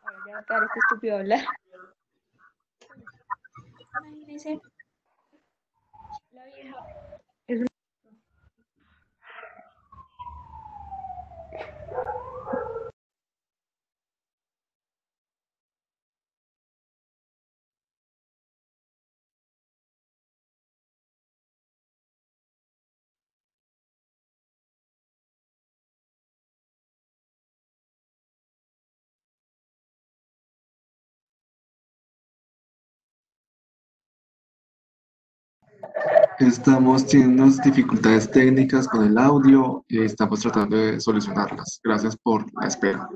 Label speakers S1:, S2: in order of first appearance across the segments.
S1: Ahora ya va a quedar este estúpido a hablar. Imagínense, la vieja es una
S2: Estamos teniendo unas dificultades técnicas con el audio y estamos tratando de solucionarlas. Gracias por la espera.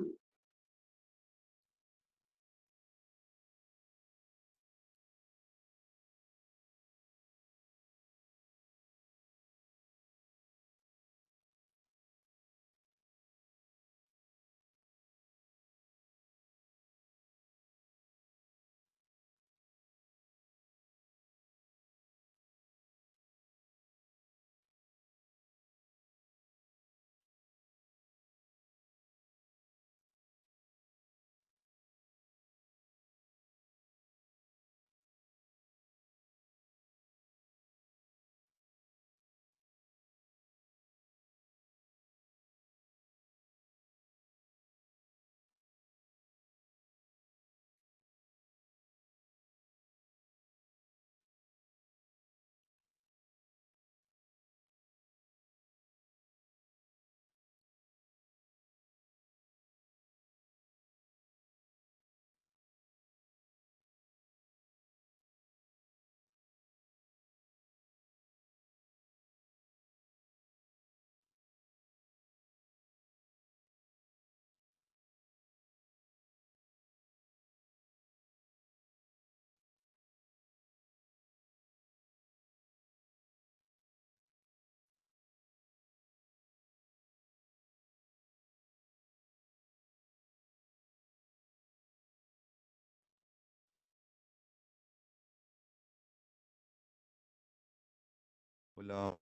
S3: Hola,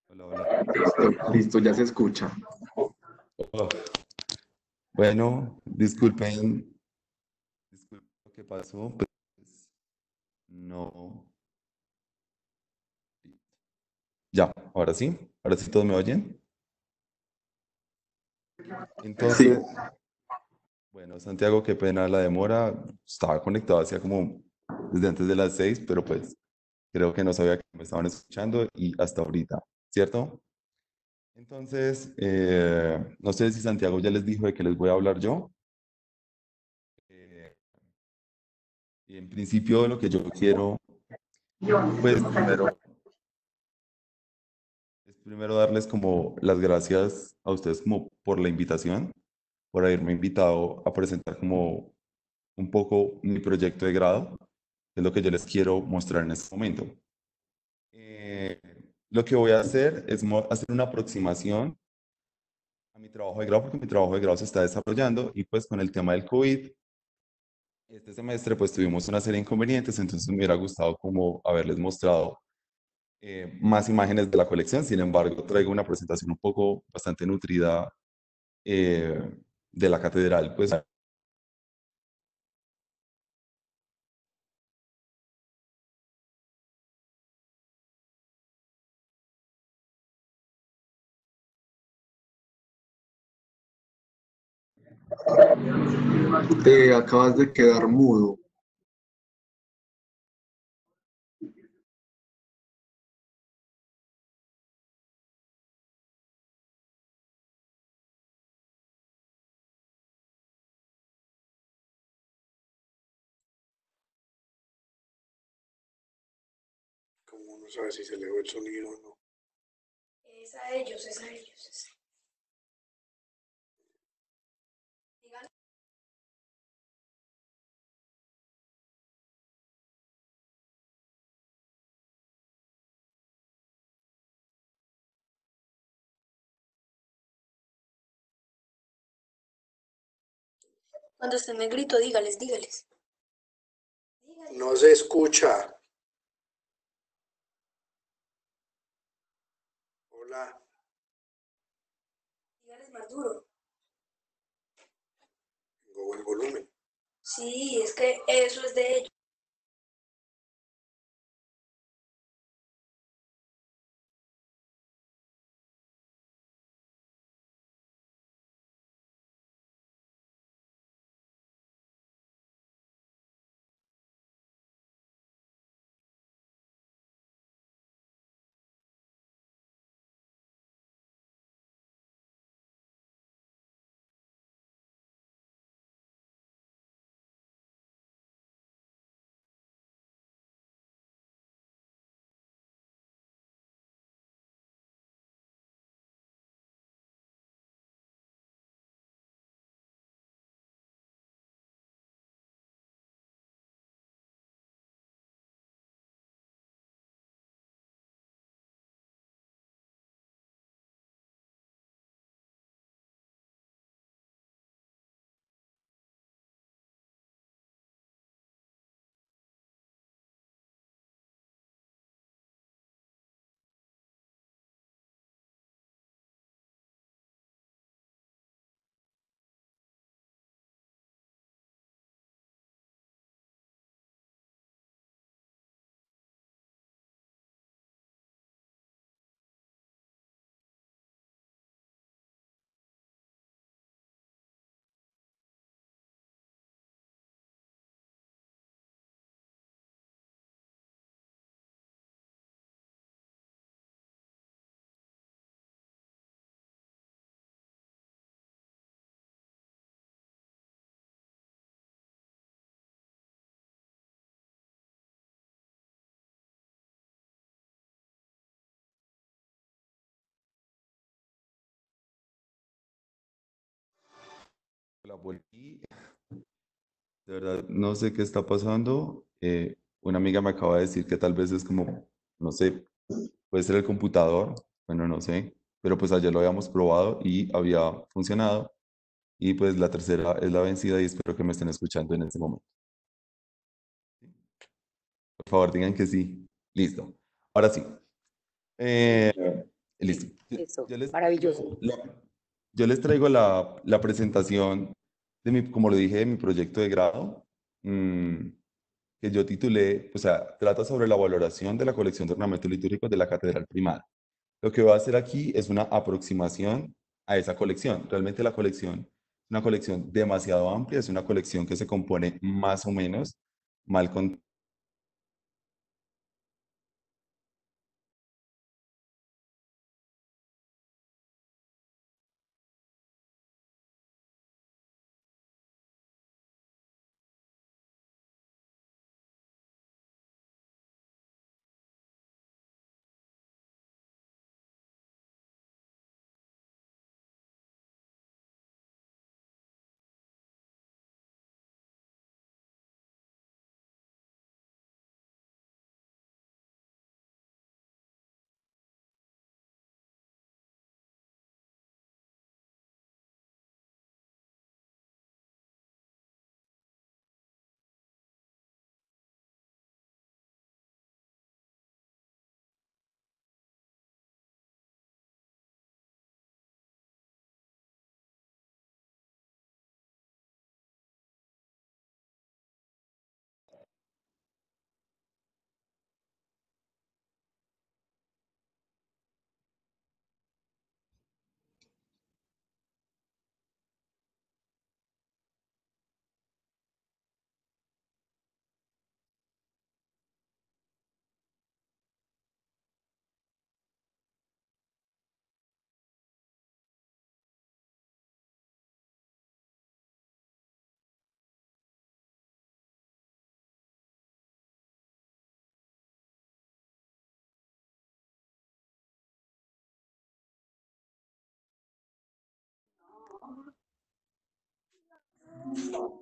S3: hola, hola.
S2: Listo, listo, ya se escucha.
S3: Oh, bueno, disculpen lo que pasó, pues no. Ya, ahora sí todos me oyen.
S2: Sí,
S3: Entonces, bueno, Santiago, qué pena la demora. Estaba conectado hacía como desde antes de las 6, pero pues creo que no sabía que me estaban escuchando y hasta ahorita, ¿cierto? Entonces, no sé si Santiago ya les dijo de qué les voy a hablar yo. Eh, y en principio lo que yo quiero, pues primero darles como las gracias a ustedes como por la invitación, por haberme invitado a presentar como un poco mi proyecto de grado, que es lo que yo les quiero mostrar en este momento. Eh, lo que voy a hacer es hacer una aproximación a mi trabajo de grado, porque mi trabajo de grado se está desarrollando y pues con el tema del COVID, este semestre pues tuvimos una serie de inconvenientes, entonces me hubiera gustado como haberles mostrado más imágenes de la colección. Sin embargo, traigo una presentación un poco bastante nutrida de la catedral. Pues
S2: te acabas de quedar mudo.
S4: Como uno sabe si se le ve el sonido o no.
S1: Es a ellos, es a ellos. Díganle. Cuando estén en grito, dígales, dígales. Dígales,
S4: No se escucha. Hola.
S1: dígales más duro.
S4: Tengo buen volumen.
S1: Sí, es que eso es de ellos.
S3: la volví. De verdad, no sé qué está pasando. Una amiga me acaba de decir que tal vez es como, no sé, puede ser el computador. Bueno, no sé. Pero pues ayer lo habíamos probado y había funcionado. Y pues la tercera es la vencida y espero que me estén escuchando en este momento. Por favor, digan que sí. Listo. Ahora sí. Eh, listo.
S5: Eso,
S3: Yo les
S5: maravilloso.
S3: traigo yo les traigo la presentación de mi, como lo dije, de mi proyecto de grado, mm, que yo titulé, o sea, trata sobre la valoración de la colección de ornamentos litúrgicos de la Catedral Primada. Lo que voy a hacer aquí es una aproximación a esa colección. Realmente la colección es una colección demasiado amplia, es una colección que se compone más o menos mal con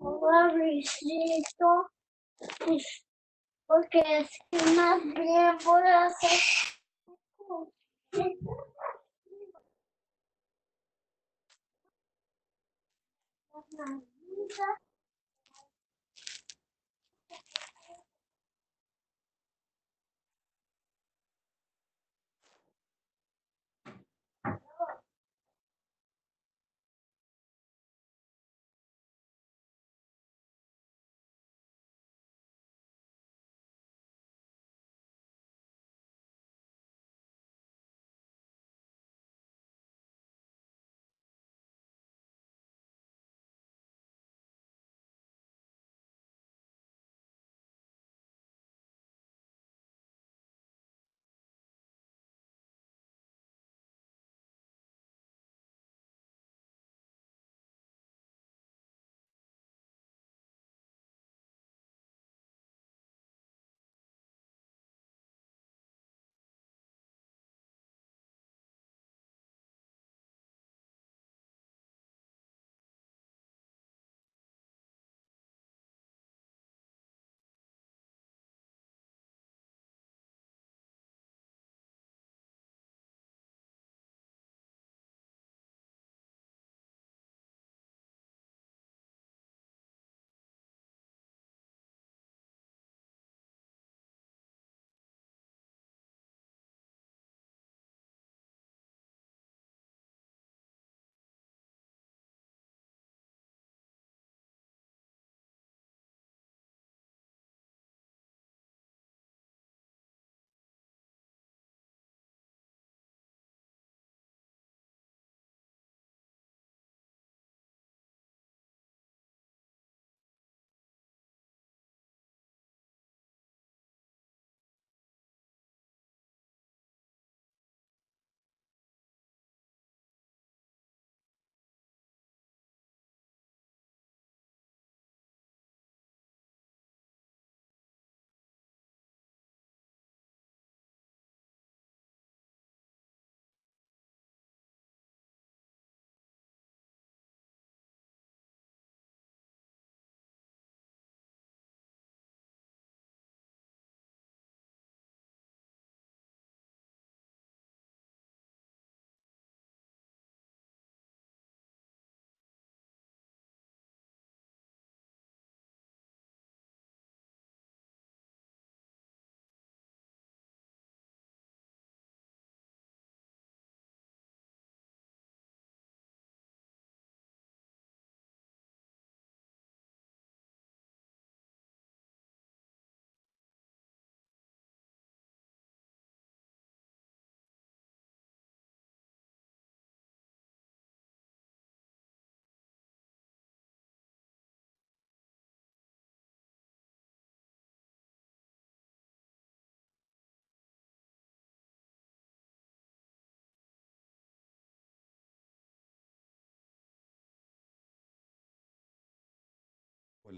S6: Pobrecito, pues, porque es que más bien por hacer cosas.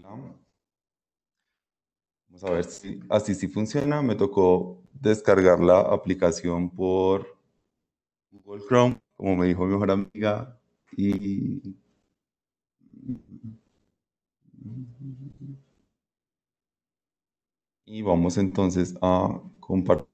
S3: Vamos a ver si así sí funciona. Me tocó descargar la aplicación por Google Chrome, como me dijo mi mejor amiga. Y vamos entonces a compartir.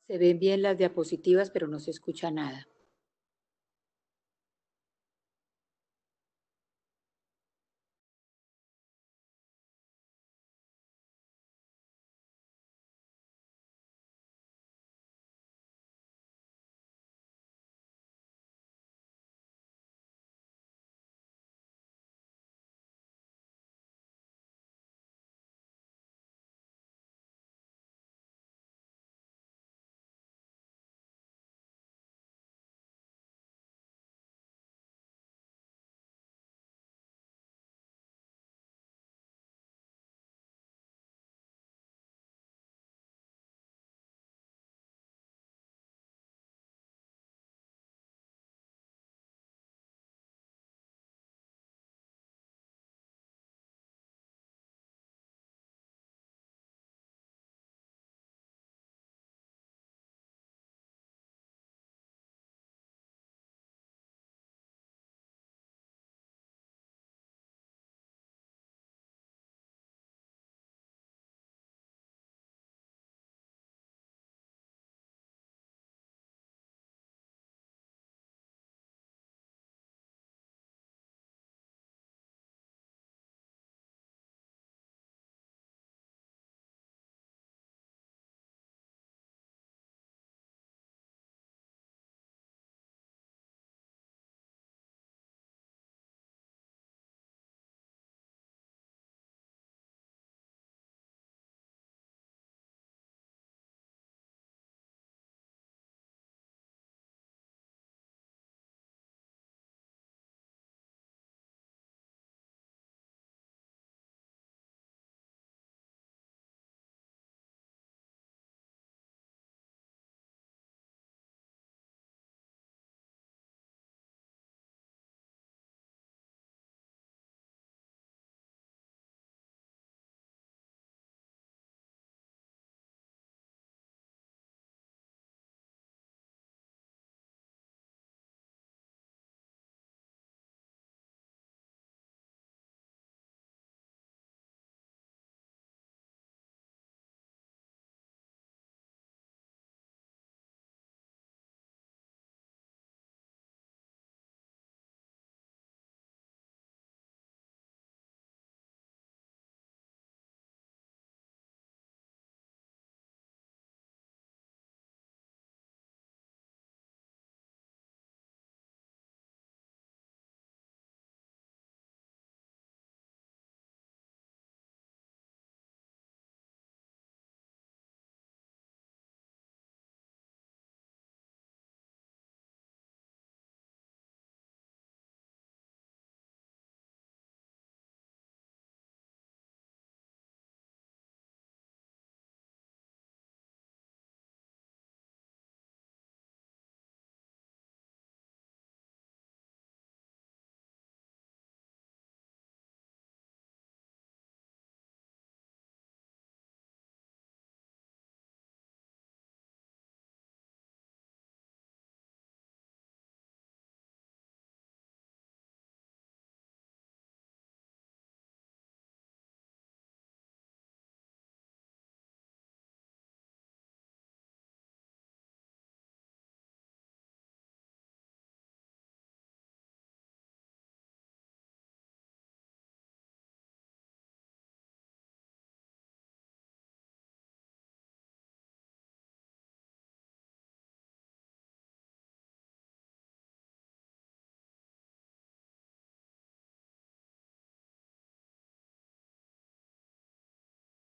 S5: Se ven bien las diapositivas, pero no se escucha nada.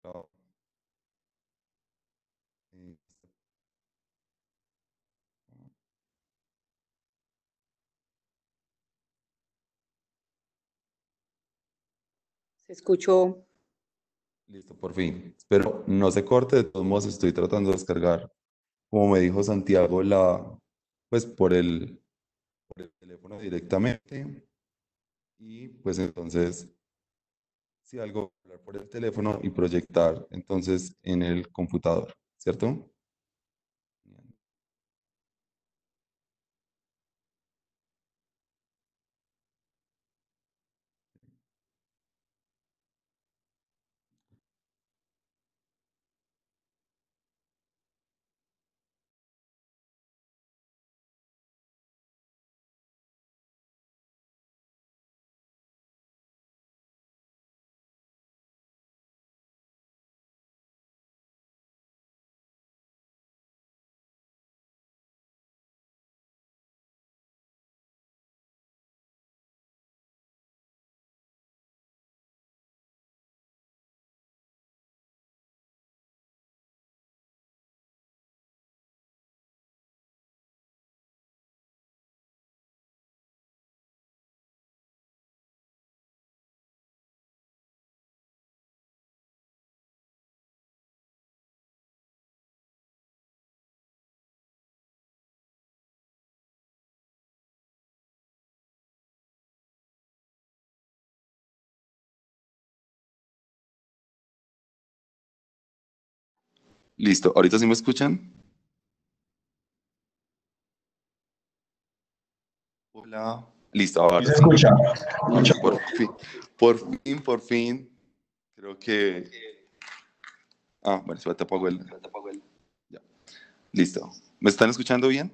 S3: grado. Eh,
S5: Se escuchó.
S3: Listo, por fin. Espero no se corte. De todos modos, estoy tratando de descargar, como me dijo Santiago, pues por el teléfono directamente. Y pues entonces, si algo, hablar por el teléfono y proyectar entonces en el computador, ¿cierto? Bien. Listo, ¿ahorita sí me escuchan? Hola. Listo,
S7: Sí
S3: ahora
S7: se
S3: sí.
S7: escucha.
S3: Por fin, por fin, creo que... Ah, bueno, se te apagó el... Ya, listo. ¿Me están escuchando bien?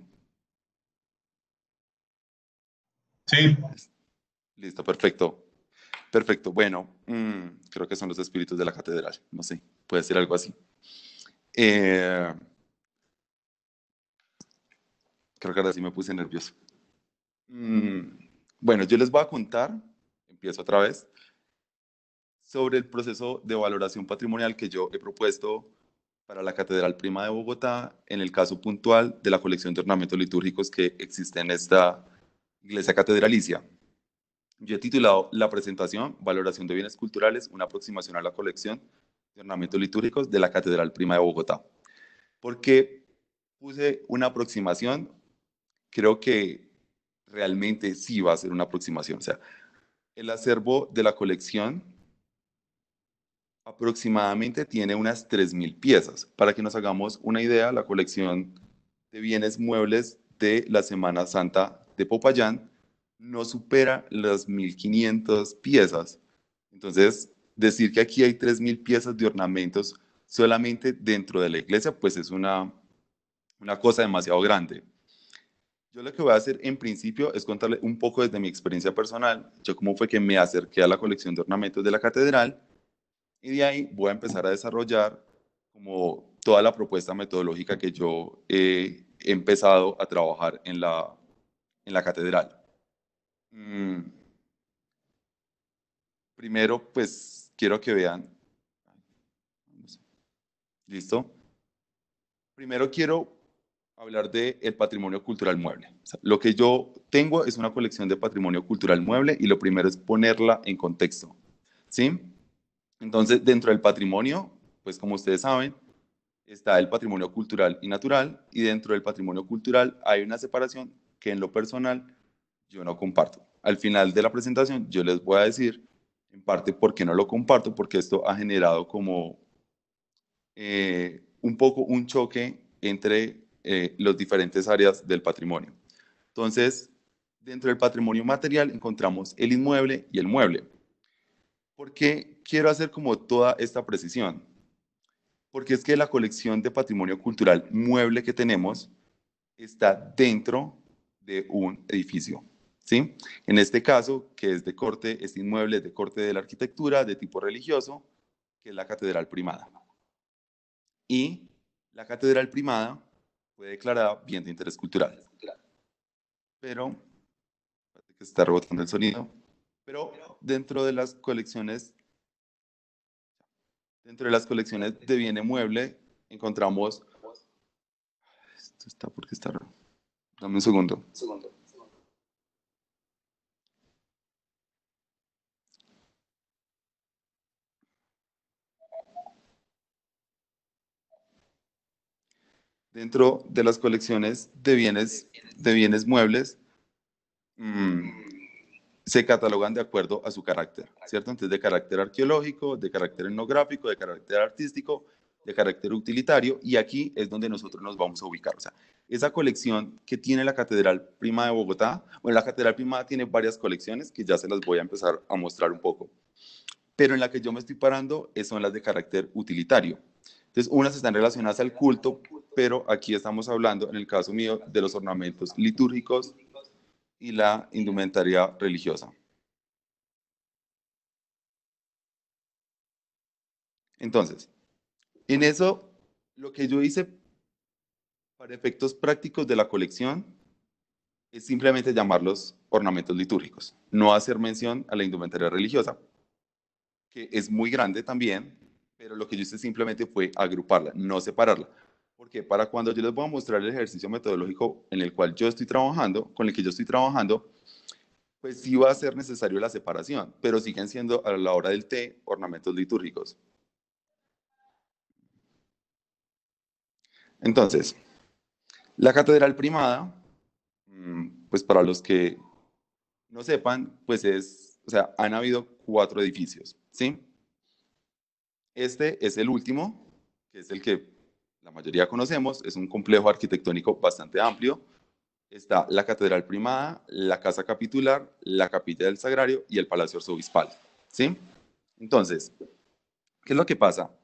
S7: Sí,
S3: Listo, perfecto. Perfecto, bueno, creo que son los espíritus de la catedral, no sé, puede ser algo así. Eh, Creo que ahora sí me puse nervioso. Mm, bueno, yo les voy a contar, empiezo otra vez, sobre el proceso de valoración patrimonial que yo he propuesto para la Catedral Prima de Bogotá, en el caso puntual de la colección de ornamentos litúrgicos que existe en esta iglesia catedralicia. Yo he titulado la presentación Valoración de bienes culturales, una aproximación a la colección de ornamentos litúrgicos de la Catedral Prima de Bogotá. ¿Por qué puse una aproximación? Creo que realmente sí va a ser una aproximación. O sea, el acervo de la colección aproximadamente tiene unas 3.000 piezas. Para que nos hagamos una idea, la colección de bienes muebles de la Semana Santa de Popayán no supera las 1.500 piezas. Entonces, decir que aquí hay 3.000 piezas de ornamentos solamente dentro de la iglesia, pues es una cosa demasiado grande. Yo lo que voy a hacer en principio es contarle un poco desde mi experiencia personal, yo cómo fue que me acerqué a la colección de ornamentos de la catedral y de ahí voy a empezar a desarrollar como toda la propuesta metodológica que yo he empezado a trabajar en la catedral. Mm, Primero, pues quiero que vean, ¿listo? Primero quiero hablar del patrimonio cultural mueble. O sea, lo que yo tengo es una colección de patrimonio cultural mueble y lo primero es ponerla en contexto, ¿sí? Entonces, dentro del patrimonio, pues como ustedes saben, está el patrimonio cultural y natural, y dentro del patrimonio cultural hay una separación que en lo personal yo no comparto. Al final de la presentación yo les voy a decir en parte por qué no lo comparto, porque esto ha generado como un poco un choque entre las diferentes áreas del patrimonio. Entonces, dentro del patrimonio material encontramos el inmueble y el mueble. ¿Por qué quiero hacer como toda esta precisión? Porque es que la colección de patrimonio cultural mueble que tenemos está dentro de un edificio, ¿sí? En este caso, que es de corte, este inmueble es de corte de la arquitectura, de tipo religioso, que es la Catedral Primada. Y la Catedral Primada fue declarada bien de interés cultural. Pero, parece que se está rebotando el sonido, pero dentro de las colecciones Dentro de las colecciones de bienes mueble encontramos... Esto está porque está raro. Dame un segundo. Dentro de las colecciones de bienes muebles, se catalogan de acuerdo a su carácter, ¿cierto? Entonces, de carácter arqueológico, de carácter etnográfico, de carácter artístico, de carácter utilitario, y aquí es donde nosotros nos vamos a ubicar. O sea, esa colección que tiene la Catedral Primada de Bogotá, bueno, la Catedral Primada tiene varias colecciones que ya se las voy a empezar a mostrar un poco, pero en la que yo me estoy parando son las de carácter utilitario. Entonces, unas están relacionadas al culto, pero aquí estamos hablando, en el caso mío, de los ornamentos litúrgicos y la indumentaria religiosa. Entonces, en eso, lo que yo hice para efectos prácticos de la colección es simplemente llamarlos ornamentos litúrgicos, no hacer mención a la indumentaria religiosa, que es muy grande también, pero lo que yo hice simplemente fue agruparla, no separarla. Porque para cuando yo les voy a mostrar el ejercicio metodológico en el cual yo estoy trabajando, con el que yo estoy trabajando, pues sí va a ser necesario la separación, pero siguen siendo a la hora del té ornamentos litúrgicos. Entonces, la Catedral Primada, pues para los que no sepan, pues o sea, han habido 4 edificios, ¿sí? Este es el último, que es el que la mayoría conocemos, es un complejo arquitectónico bastante amplio. Está la Catedral Primada, la Casa Capitular, la Capilla del Sagrario y el Palacio Arzobispal, ¿sí? Entonces, ¿qué es lo que pasa?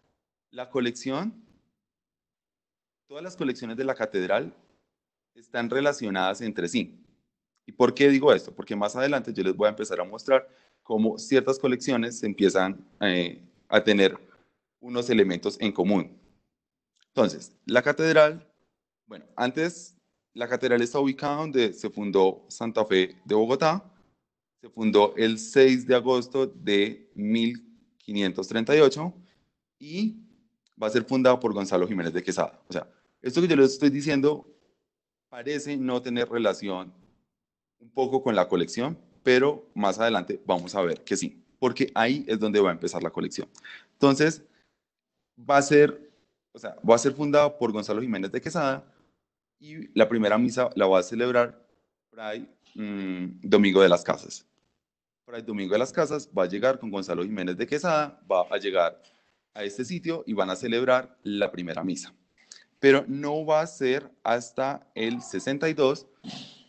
S3: La colección, todas las colecciones de la catedral están relacionadas entre sí. ¿Y por qué digo esto? Porque más adelante yo les voy a empezar a mostrar cómo ciertas colecciones se empiezan a tener unos elementos en común. Entonces, la catedral, bueno, antes la catedral está ubicada donde se fundó Santa Fe de Bogotá. Se fundó el 6 de agosto de 1538 y va a ser fundada por Gonzalo Jiménez de Quesada. O sea, esto que yo les estoy diciendo parece no tener relación un poco con la colección, pero más adelante vamos a ver que sí, porque ahí es donde va a empezar la colección. Entonces, va a ser fundada por Gonzalo Jiménez de Quesada y la primera misa la va a celebrar Fray Domingo de las Casas. Fray Domingo de las Casas va a llegar con Gonzalo Jiménez de Quesada, va a llegar a este sitio y van a celebrar la primera misa. Pero no va a ser hasta el 62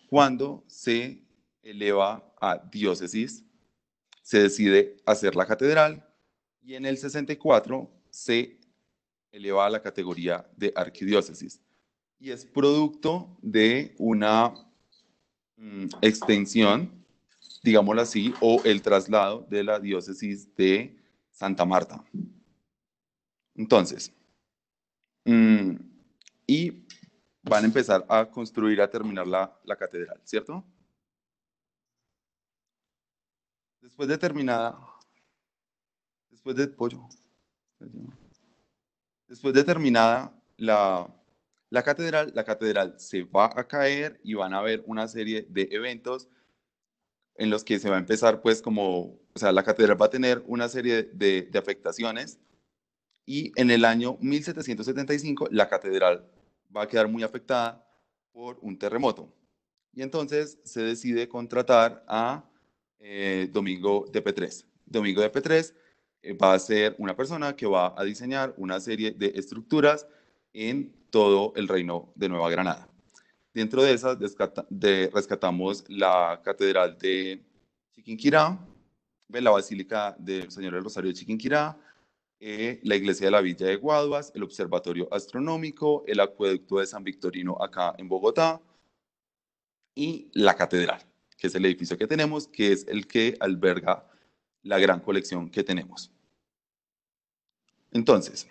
S3: cuando se eleva a diócesis, se decide hacer la catedral y en el 64 se eleva a la categoría de arquidiócesis. Y es producto de una extensión, digámoslo así, o el traslado de la diócesis de Santa Marta. Entonces, y van a empezar a construir, a terminar la catedral, ¿cierto? Después de terminada la catedral se va a caer y van a haber una serie de eventos en los que se va a empezar, pues, o sea, la catedral va a tener una serie de afectaciones y en el año 1775 la catedral va a quedar muy afectada por un terremoto. Y entonces se decide contratar a Domingo de Petrés. Domingo de Petrés va a ser una persona que va a diseñar una serie de estructuras en todo el reino de Nueva Granada. Dentro de esas rescatamos la Catedral de Chiquinquirá, la Basílica del Señor del Rosario de Chiquinquirá, la Iglesia de la Villa de Guaduas, el Observatorio Astronómico, el Acueducto de San Victorino acá en Bogotá y la Catedral, que es el edificio que tenemos, que es el que alberga la gran colección que tenemos. Entonces,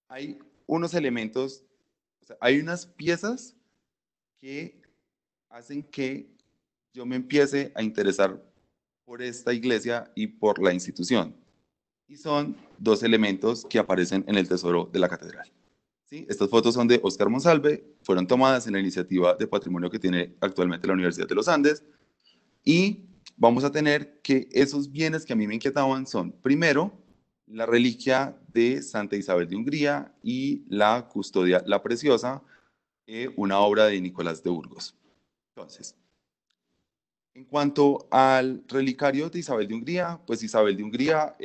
S3: hay unos elementos, o sea, hay unas piezas que hacen que yo me empiece a interesar por esta iglesia y por la institución. y son dos elementos que aparecen en el tesoro de la catedral. ¿Sí? Estas fotos son de Óscar Monsalve, fueron tomadas en la iniciativa de patrimonio que tiene actualmente la Universidad de los Andes, y vamos a tener que esos bienes que a mí me inquietaban son, primero, la reliquia de Santa Isabel de Hungría y la custodia La Preciosa, una obra de Nicolás de Burgos. Entonces, en cuanto al relicario de Isabel de Hungría, pues Isabel de Hungría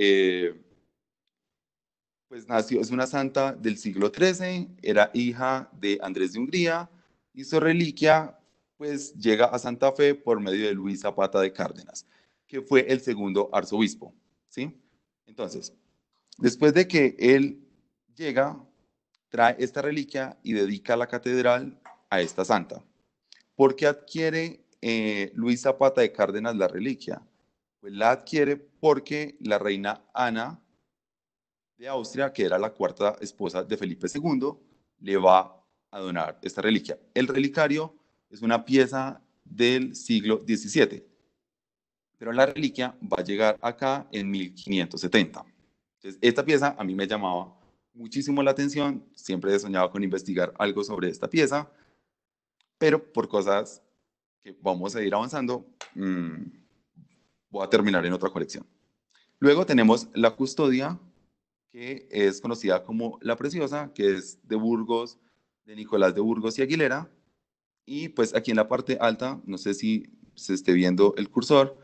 S3: pues nació, es una santa del siglo XIII, era hija de Andrés de Hungría y su reliquia pues llega a Santa Fe por medio de Luis Zapata de Cárdenas, que fue el segundo arzobispo, ¿sí? Entonces, después de que él llega, trae esta reliquia y dedica la catedral a esta santa. ¿Por qué adquiere Luis Zapata de Cárdenas la reliquia? Pues la adquiere porque la reina Ana de Austria, que era la cuarta esposa de Felipe II, le va a donar esta reliquia. El relicario es una pieza del siglo XVII, pero la reliquia va a llegar acá en 1570. Entonces, esta pieza a mí me llamaba muchísimo la atención, siempre he soñado con investigar algo sobre esta pieza, pero por cosas que vamos a ir avanzando, voy a terminar en otra colección. Luego tenemos la custodia, que es conocida como La Preciosa, que es de Burgos, de Nicolás de Burgos y Aguilera. Y pues aquí en la parte alta, no sé si se esté viendo el cursor,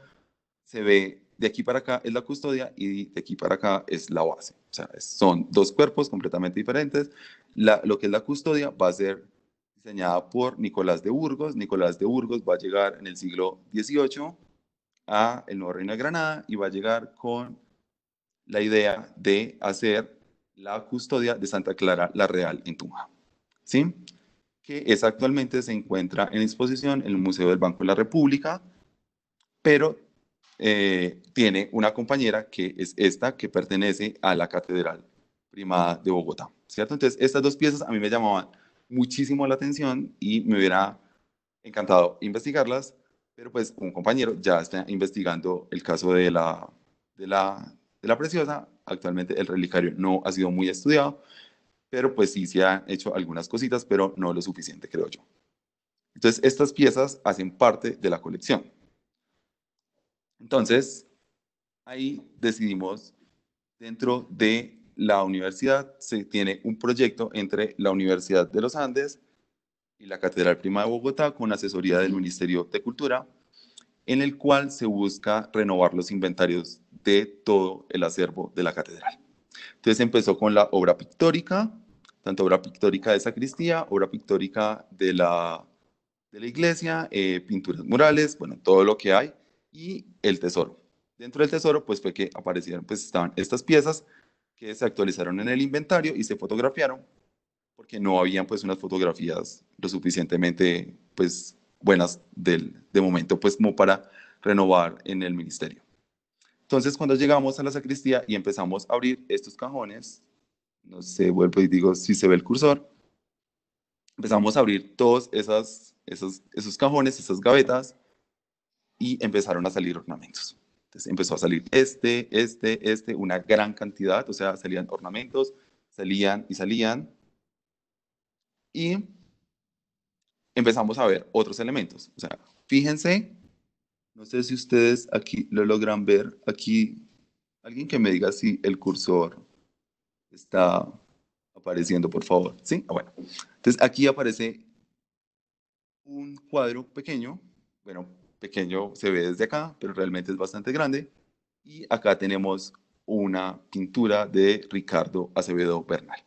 S3: se ve de aquí para acá es la custodia y de aquí para acá es la base. O sea, son dos cuerpos completamente diferentes. Lo que es la custodia va a ser diseñada por Nicolás de Burgos. Nicolás de Burgos va a llegar en el siglo XVIII a el Nuevo Reino de Granada y va a llegar con la idea de hacer la custodia de Santa Clara la Real en Tunja, ¿sí? Que es actualmente se encuentra en exposición en el Museo del Banco de la República, pero tiene una compañera que es esta, que pertenece a la Catedral Primada de Bogotá, ¿cierto? Entonces, estas dos piezas a mí me llamaban muchísimo la atención y me hubiera encantado investigarlas, pero pues un compañero ya está investigando el caso de la Preciosa. Actualmente el relicario no ha sido muy estudiado, pero pues sí se han hecho algunas cositas, pero no lo suficiente, creo yo. Entonces, estas piezas hacen parte de la colección. Entonces, ahí decidimos, dentro de la universidad, se tiene un proyecto entre la Universidad de los Andes y la Catedral Primada de Bogotá, con asesoría del Ministerio de Cultura, en el cual se busca renovar los inventarios de todo el acervo de la catedral. Entonces empezó con la obra pictórica, tanto obra pictórica de sacristía, obra pictórica de la iglesia, pinturas murales, bueno, todo lo que hay, y el tesoro. Dentro del tesoro, pues fue que aparecieron, pues estaban estas piezas que se actualizaron en el inventario y se fotografiaron, porque no habían pues unas fotografías lo suficientemente pues buenas de momento, pues como para renovar en el ministerio. Entonces, cuando llegamos a la sacristía y empezamos a abrir estos cajones, no sé, vuelvo y digo si se ve el cursor, empezamos a abrir todos esos cajones, esas gavetas, y empezaron a salir ornamentos. Entonces empezó a salir una gran cantidad, o sea, salían ornamentos, salían y salían, y empezamos a ver otros elementos. O sea, fíjense, no sé si ustedes aquí lo logran ver, aquí, alguien que me diga si el cursor está apareciendo, por favor. ¿Sí? Bueno, entonces aquí aparece un cuadro pequeño, bueno, pequeño se ve desde acá, pero realmente es bastante grande, y acá tenemos una pintura de Ricardo Acevedo Bernal.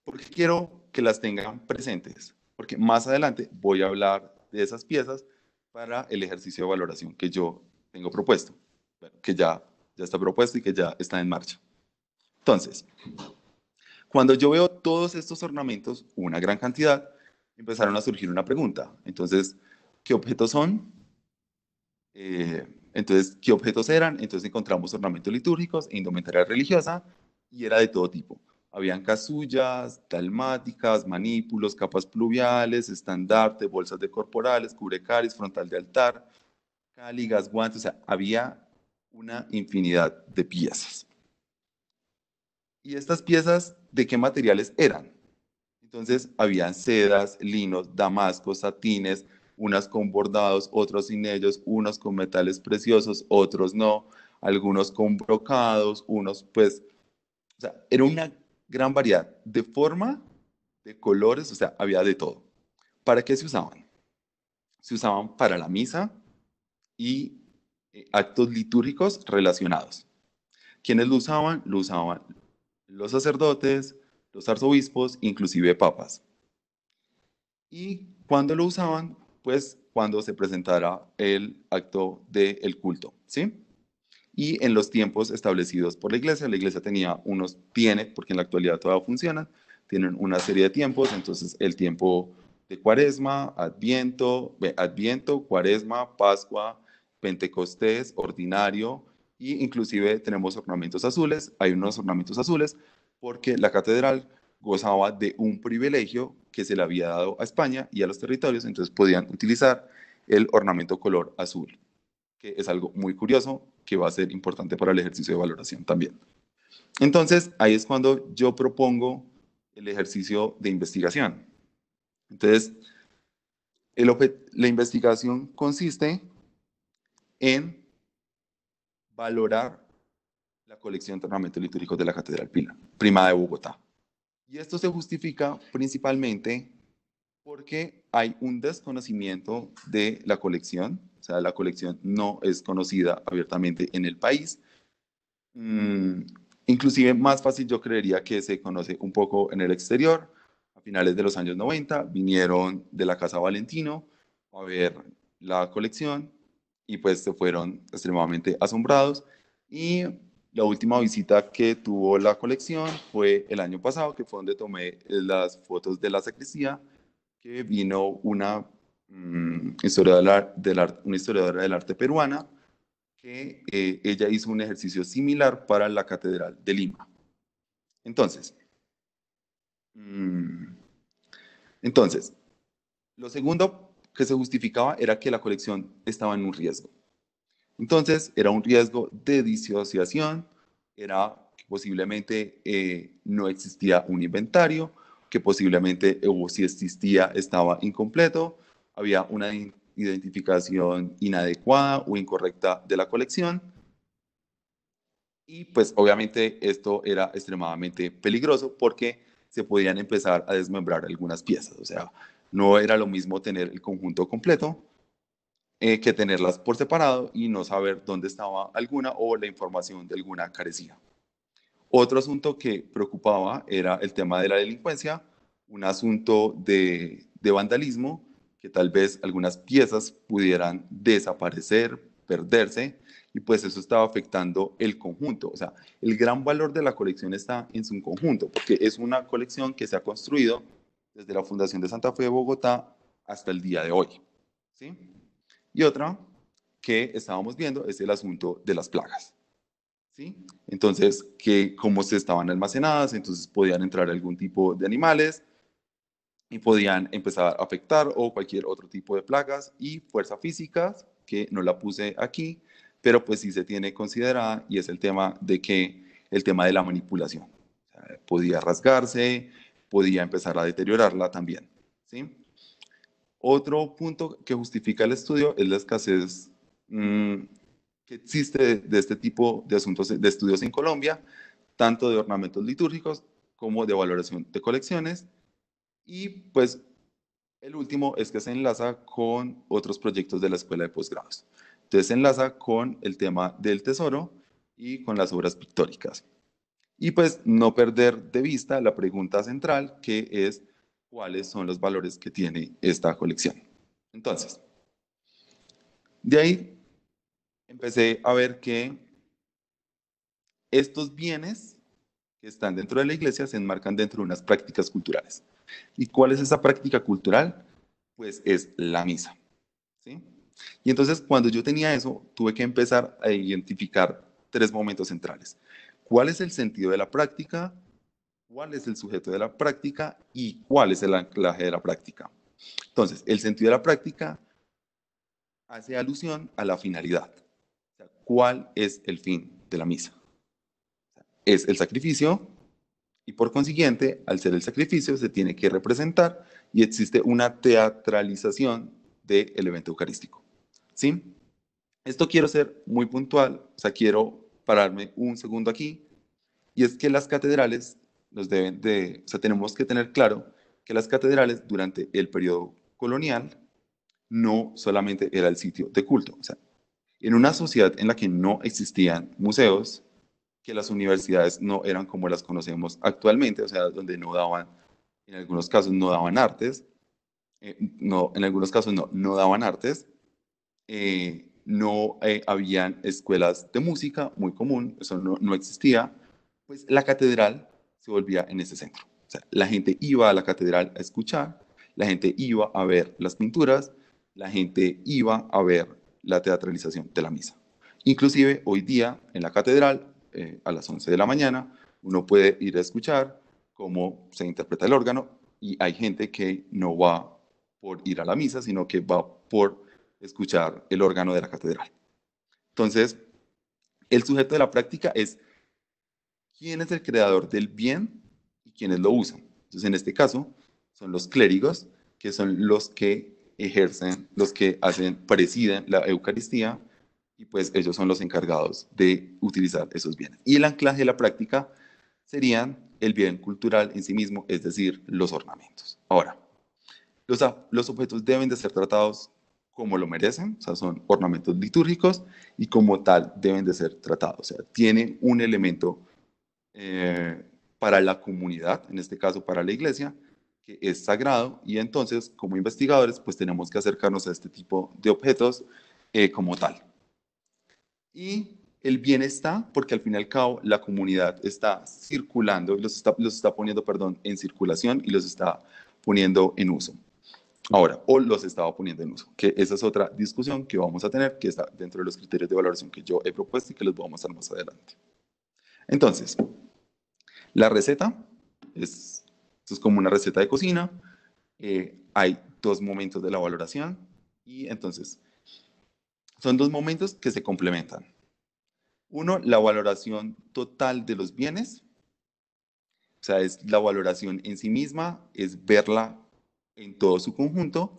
S3: ¿Por qué quiero que las tengan presentes? Porque más adelante voy a hablar de esas piezas para el ejercicio de valoración que yo tengo propuesto, que ya está propuesto y que ya está en marcha. Entonces, cuando yo veo todos estos ornamentos, una gran cantidad, empezaron a surgir una pregunta. Entonces, ¿qué objetos son? Entonces, ¿qué objetos eran? Entonces encontramos ornamentos litúrgicos e indumentaria religiosa, y era de todo tipo. Habían casullas, dalmáticas, manípulos, capas pluviales, estandarte, bolsas de corporales, cubrecaris, frontal de altar, cáligas, guantes, o sea, había una infinidad de piezas. ¿Y estas piezas de qué materiales eran? Entonces, habían sedas, linos, damascos, satines, unas con bordados, otros sin ellos, unos con metales preciosos, otros no, algunos con brocados, unos pues, o sea, era una gran variedad de forma, de colores, o sea, había de todo. ¿Para qué se usaban? Se usaban para la misa y actos litúrgicos relacionados. ¿Quiénes lo usaban? Lo usaban los sacerdotes, los arzobispos, inclusive papas. ¿Y cuándo lo usaban? Pues cuando se presentara el acto del culto, ¿sí? Y en los tiempos establecidos por la iglesia tiene, porque en la actualidad todavía funcionan, tienen una serie de tiempos, entonces el tiempo de Cuaresma, Adviento, Cuaresma, Pascua, Pentecostés, Ordinario, y inclusive tenemos ornamentos azules, hay unos ornamentos azules, porque la catedral gozaba de un privilegio que se le había dado a España y a los territorios, entonces podían utilizar el ornamento color azul, que es algo muy curioso, que va a ser importante para el ejercicio de valoración también. Entonces, ahí es cuando yo propongo el ejercicio de investigación. Entonces, la investigación consiste en valorar la colección de ornamentos litúrgicos de la Catedral Primada de Bogotá. Y esto se justifica principalmente porque hay un desconocimiento de la colección, o sea, la colección no es conocida abiertamente en el país. Inclusive más fácil yo creería que se conoce un poco en el exterior. A finales de los años 90 vinieron de la Casa Valentino a ver la colección y pues se fueron extremadamente asombrados. Y la última visita que tuvo la colección fue el año pasado, que fue donde tomé las fotos de la sacristía, que vino una historiadora del arte peruana, que ella hizo un ejercicio similar para la Catedral de Lima. Entonces, lo segundo que se justificaba era que la colección estaba en un riesgo. Entonces, era un riesgo de disociación, era que posiblemente no existía un inventario, que posiblemente, o si existía, estaba incompleto, había una identificación inadecuada o incorrecta de la colección. Y pues obviamente esto era extremadamente peligroso porque se podían empezar a desmembrar algunas piezas. O sea, no era lo mismo tener el conjunto completo que tenerlas por separado y no saber dónde estaba alguna o la información de alguna carecía. Otro asunto que preocupaba era el tema de la delincuencia, un asunto de vandalismo, que tal vez algunas piezas pudieran desaparecer, perderse, y pues eso estaba afectando el conjunto. O sea, el gran valor de la colección está en su conjunto, porque es una colección que se ha construido desde la Fundación de Santa Fe de Bogotá hasta el día de hoy, ¿sí? Y otra que estábamos viendo es el asunto de las plagas, ¿sí? Entonces, que como se estaban almacenadas, entonces podían entrar algún tipo de animales y podían empezar a afectar o cualquier otro tipo de plagas, y fuerza física, que no la puse aquí, pero pues sí se tiene considerada, y es el tema de la manipulación. O sea, podía rasgarse, podía empezar a deteriorarla también, ¿sí? Otro punto que justifica el estudio es la escasez que existe de este tipo de asuntos, de estudios en Colombia, tanto de ornamentos litúrgicos como de valoración de colecciones. Y pues el último es que se enlaza con otros proyectos de la Escuela de Posgrados. Entonces se enlaza con el tema del tesoro y con las obras pictóricas. Y pues no perder de vista la pregunta central, que es cuáles son los valores que tiene esta colección. Entonces, de ahí empecé a ver que estos bienes que están dentro de la iglesia se enmarcan dentro de unas prácticas culturales. ¿Y cuál es esa práctica cultural? Pues es la misa, ¿sí? Y entonces cuando yo tenía eso, tuve que empezar a identificar 3 momentos centrales. ¿Cuál es el sentido de la práctica? ¿Cuál es el sujeto de la práctica? ¿Y cuál es el anclaje de la práctica? Entonces, el sentido de la práctica hace alusión a la finalidad. O sea, ¿cuál es el fin de la misa? ¿Es el sacrificio? y por consiguiente, al ser el sacrificio, se tiene que representar y existe una teatralización del evento eucarístico. ¿Sí? Esto quiero ser muy puntual, o sea, quiero pararme un segundo aquí, y es que las catedrales o sea, tenemos que tener claro que las catedrales durante el periodo colonial no solamente era el sitio de culto, o sea, en una sociedad en la que no existían museos, que las universidades no eran como las conocemos actualmente, o sea, donde no daban, en algunos casos no daban artes, no, en algunos casos no daban artes, no habían escuelas de música, muy común, eso no existía, pues la catedral se volvía en ese centro. O sea, la gente iba a la catedral a escuchar, la gente iba a ver las pinturas, la gente iba a ver la teatralización de la misa. Inclusive hoy día en la catedral, a las 11 de la mañana, uno puede ir a escuchar cómo se interpreta el órgano y hay gente que no va por ir a la misa, sino que va por escuchar el órgano de la catedral. Entonces, el sujeto de la práctica es quién es el creador del bien y quiénes lo usan. Entonces, en este caso, son los clérigos, que son los que ejercen, los que presiden la Eucaristía, y pues ellos son los encargados de utilizar esos bienes. Y el anclaje de la práctica serían el bien cultural en sí mismo, es decir, los ornamentos. Ahora, los objetos deben de ser tratados como lo merecen, o sea, son ornamentos litúrgicos y como tal deben de ser tratados. O sea, tienen un elemento para la comunidad, en este caso para la iglesia, que es sagrado y entonces como investigadores pues tenemos que acercarnos a este tipo de objetos como tal. Y el bien está porque al fin y al cabo la comunidad está circulando, los está poniendo, perdón, en circulación y los está poniendo en uso. Ahora, o los estaba poniendo en uso, que esa es otra discusión que vamos a tener, que está dentro de los criterios de valoración que yo he propuesto y que les voy a mostrar más adelante. Entonces, la receta esto es como una receta de cocina. Hay dos momentos de la valoración y entonces son dos momentos que se complementan. Uno, la valoración total de los bienes, o sea, es la valoración en sí misma, es verla en todo su conjunto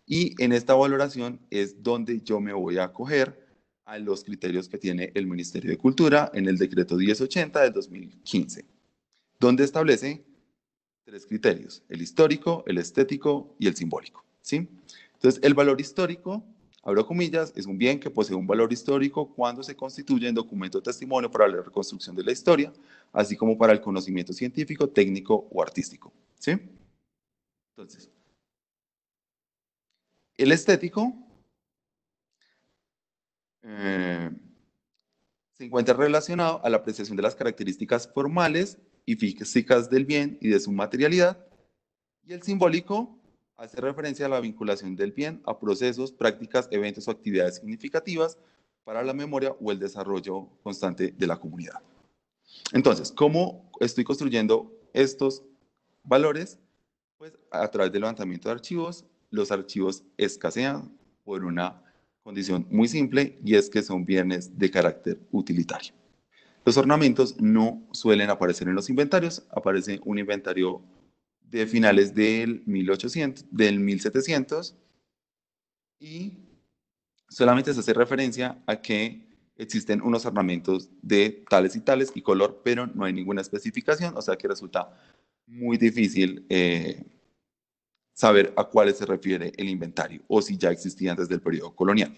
S3: y en esta valoración es donde yo me voy a acoger a los criterios que tiene el Ministerio de Cultura en el decreto 1080 del 2015, donde establece tres criterios: el histórico, el estético y el simbólico, ¿sí? Entonces, el valor histórico, abro comillas, es un bien que posee un valor histórico cuando se constituye en documento de testimonio para la reconstrucción de la historia, así como para el conocimiento científico, técnico o artístico, ¿sí? Entonces, el estético se encuentra relacionado a la apreciación de las características formales y físicas del bien y de su materialidad, y el simbólico hace referencia a la vinculación del bien a procesos, prácticas, eventos o actividades significativas para la memoria o el desarrollo constante de la comunidad. Entonces, ¿cómo estoy construyendo estos valores? Pues a través del levantamiento de archivos. Los archivos escasean por una condición muy simple y es que son bienes de carácter utilitario. Los ornamentos no suelen aparecer en los inventarios, aparece un inventario de finales del 1700 y solamente se hace referencia a que existen unos ornamentos de tales y tales y color, pero no hay ninguna especificación, o sea que resulta muy difícil saber a cuáles se refiere el inventario o si ya existían desde el periodo colonial,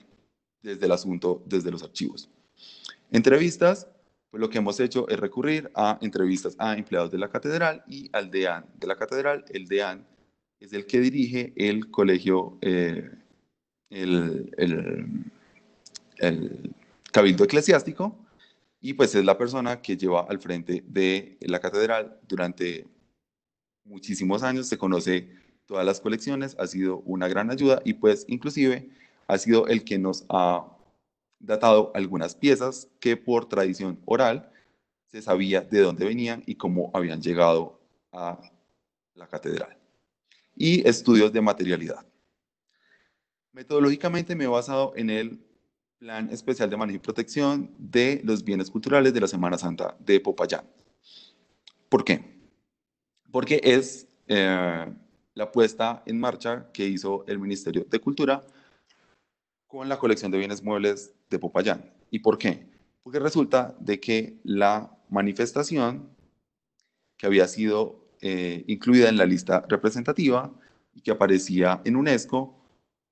S3: desde el asunto, desde los archivos. Entrevistas, pues lo que hemos hecho es recurrir a entrevistas a empleados de la catedral y al deán de la catedral. El deán es el que dirige el colegio, el cabildo eclesiástico, y pues es la persona que lleva al frente de la catedral durante muchísimos años, se conoce todas las colecciones, ha sido una gran ayuda y pues inclusive ha sido el que nos ha datado algunas piezas que por tradición oral se sabía de dónde venían y cómo habían llegado a la catedral. Y estudios de materialidad. Metodológicamente me he basado en el Plan Especial de Manejo y Protección de los Bienes Culturales de la Semana Santa de Popayán. ¿Por qué? porque es la puesta en marcha que hizo el Ministerio de Cultura con la colección de bienes muebles de Popayán. ¿Y por qué? Porque resulta de que la manifestación que había sido incluida en la lista representativa y que aparecía en UNESCO,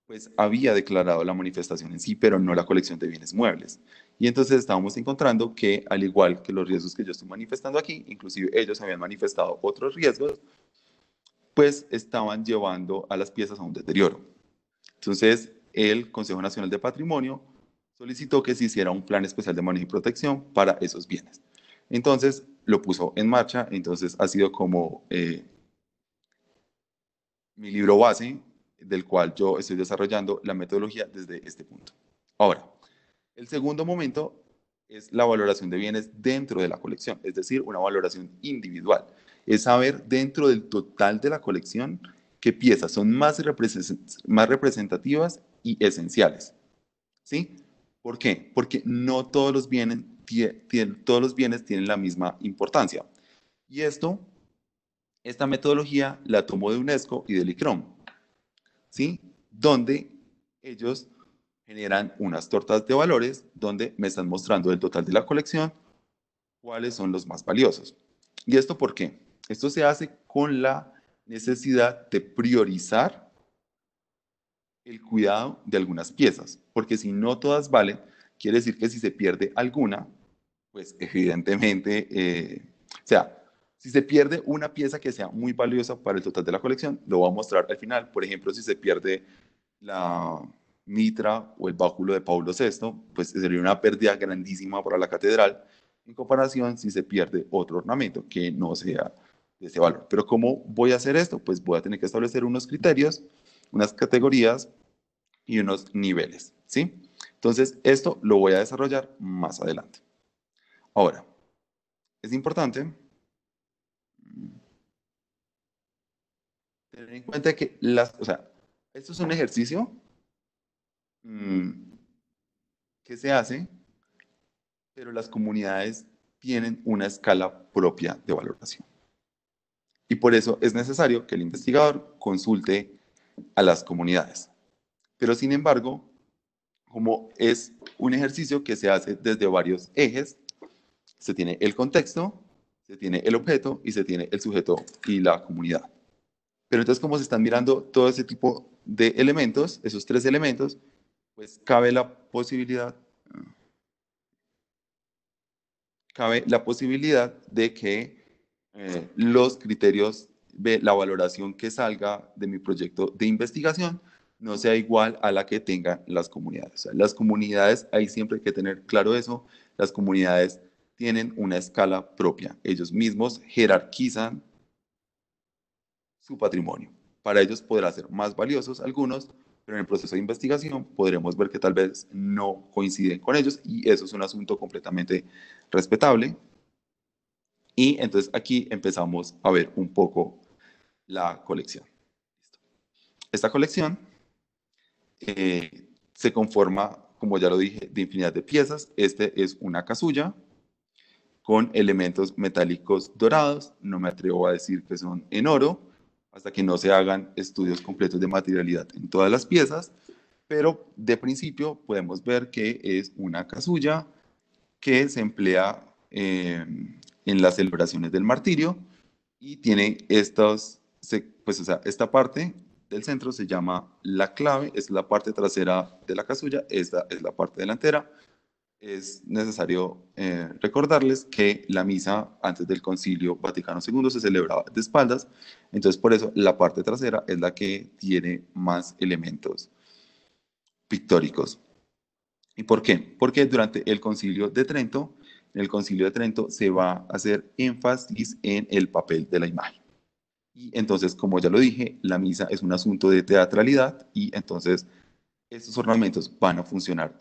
S3: pues había declarado la manifestación en sí, pero no la colección de bienes muebles. Y entonces estábamos encontrando que, al igual que los riesgos que yo estoy manifestando aquí, inclusive ellos habían manifestado otros riesgos, pues estaban llevando a las piezas a un deterioro. Entonces, el Consejo Nacional de Patrimonio solicitó que se hiciera un plan especial de manejo y protección para esos bienes. Entonces, lo puso en marcha, entonces ha sido como mi libro base, del cual yo estoy desarrollando la metodología desde este punto. Ahora, el segundo momento es la valoración de bienes dentro de la colección, es decir, una valoración individual. Es saber dentro del total de la colección qué piezas son más representativas y esenciales. ¿Sí? ¿Por qué? Porque no todos los bienes tienen la misma importancia. Y esta metodología la tomó de UNESCO y del ICROM, ¿sí? Donde ellos generan unas tortas de valores donde me están mostrando el total de la colección, cuáles son los más valiosos. ¿Y esto por qué? Esto se hace con la necesidad de priorizar el cuidado de algunas piezas, porque si no todas valen, quiere decir que si se pierde alguna, pues evidentemente, o sea, si se pierde una pieza que sea muy valiosa para el total de la colección, lo voy a mostrar al final. Por ejemplo, si se pierde la mitra o el báculo de Paulo VI, pues sería una pérdida grandísima para la catedral, en comparación si se pierde otro ornamento que no sea de ese valor. Pero ¿cómo voy a hacer esto? Pues voy a tener que establecer unos criterios, unas categorías y unos niveles, ¿sí? Entonces, esto lo voy a desarrollar más adelante. Ahora, es importante tener en cuenta que esto es un ejercicio que se hace, pero las comunidades tienen una escala propia de valoración. Y por eso es necesario que el investigador consulte a las comunidades. Pero sin embargo, como es un ejercicio que se hace desde varios ejes, se tiene el contexto, se tiene el objeto y se tiene el sujeto y la comunidad. Pero entonces, como se están mirando todo ese tipo de elementos, esos tres elementos, pues cabe la posibilidad de que los criterios de la valoración que salga de mi proyecto de investigación no sea igual a la que tengan las comunidades. O sea, las comunidades, ahí siempre hay que tener claro eso, las comunidades tienen una escala propia. Ellos mismos jerarquizan su patrimonio. Para ellos podrá ser más valiosos algunos, pero en el proceso de investigación podremos ver que tal vez no coinciden con ellos y eso es un asunto completamente respetable. Y entonces aquí empezamos a ver un poco la colección. Esta colección se conforma, como ya lo dije, de infinidad de piezas. Este es una casulla con elementos metálicos dorados. No me atrevo a decir que son en oro, hasta que no se hagan estudios completos de materialidad en todas las piezas, pero de principio podemos ver que es una casulla que se emplea en las celebraciones del martirio y tiene esta parte del centro se llama la clave, es la parte trasera de la casulla, esta es la parte delantera. Es necesario recordarles que la misa antes del Concilio Vaticano II se celebraba de espaldas, entonces por eso la parte trasera es la que tiene más elementos pictóricos. ¿Y por qué? Porque durante el Concilio de Trento, en el Concilio de Trento se va a hacer énfasis en el papel de la imagen. Y entonces, como ya lo dije, la misa es un asunto de teatralidad y entonces estos ornamentos van a funcionar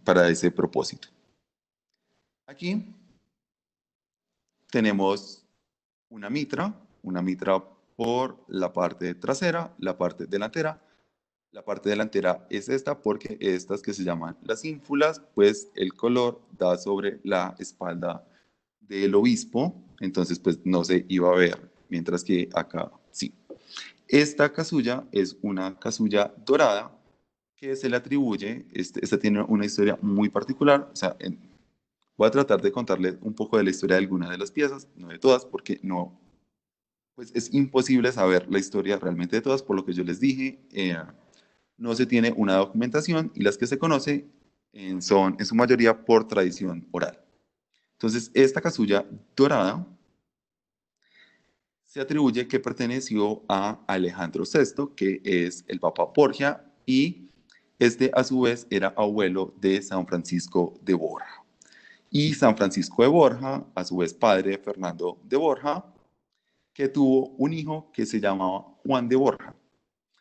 S3: para ese propósito. Aquí tenemos una mitra por la parte trasera, la parte delantera. La parte delantera es esta porque estas que se llaman las ínfulas, pues el color da sobre la espalda del obispo, entonces pues no se iba a ver mientras que acá sí. Esta casulla es una casulla dorada que se le atribuye, esta tiene una historia muy particular, o sea, voy a tratar de contarles un poco de la historia de algunas de las piezas, no de todas, porque no, pues es imposible saber la historia realmente de todas, por lo que yo les dije, no se tiene una documentación y las que se conoce son en su mayoría por tradición oral. Entonces, esta casulla dorada se atribuye que perteneció a Alejandro VI, que es el Papa Borgia, y este a su vez era abuelo de San Francisco de Borja. Y San Francisco de Borja, a su vez padre de Fernando de Borja, que tuvo un hijo que se llamaba Juan de Borja.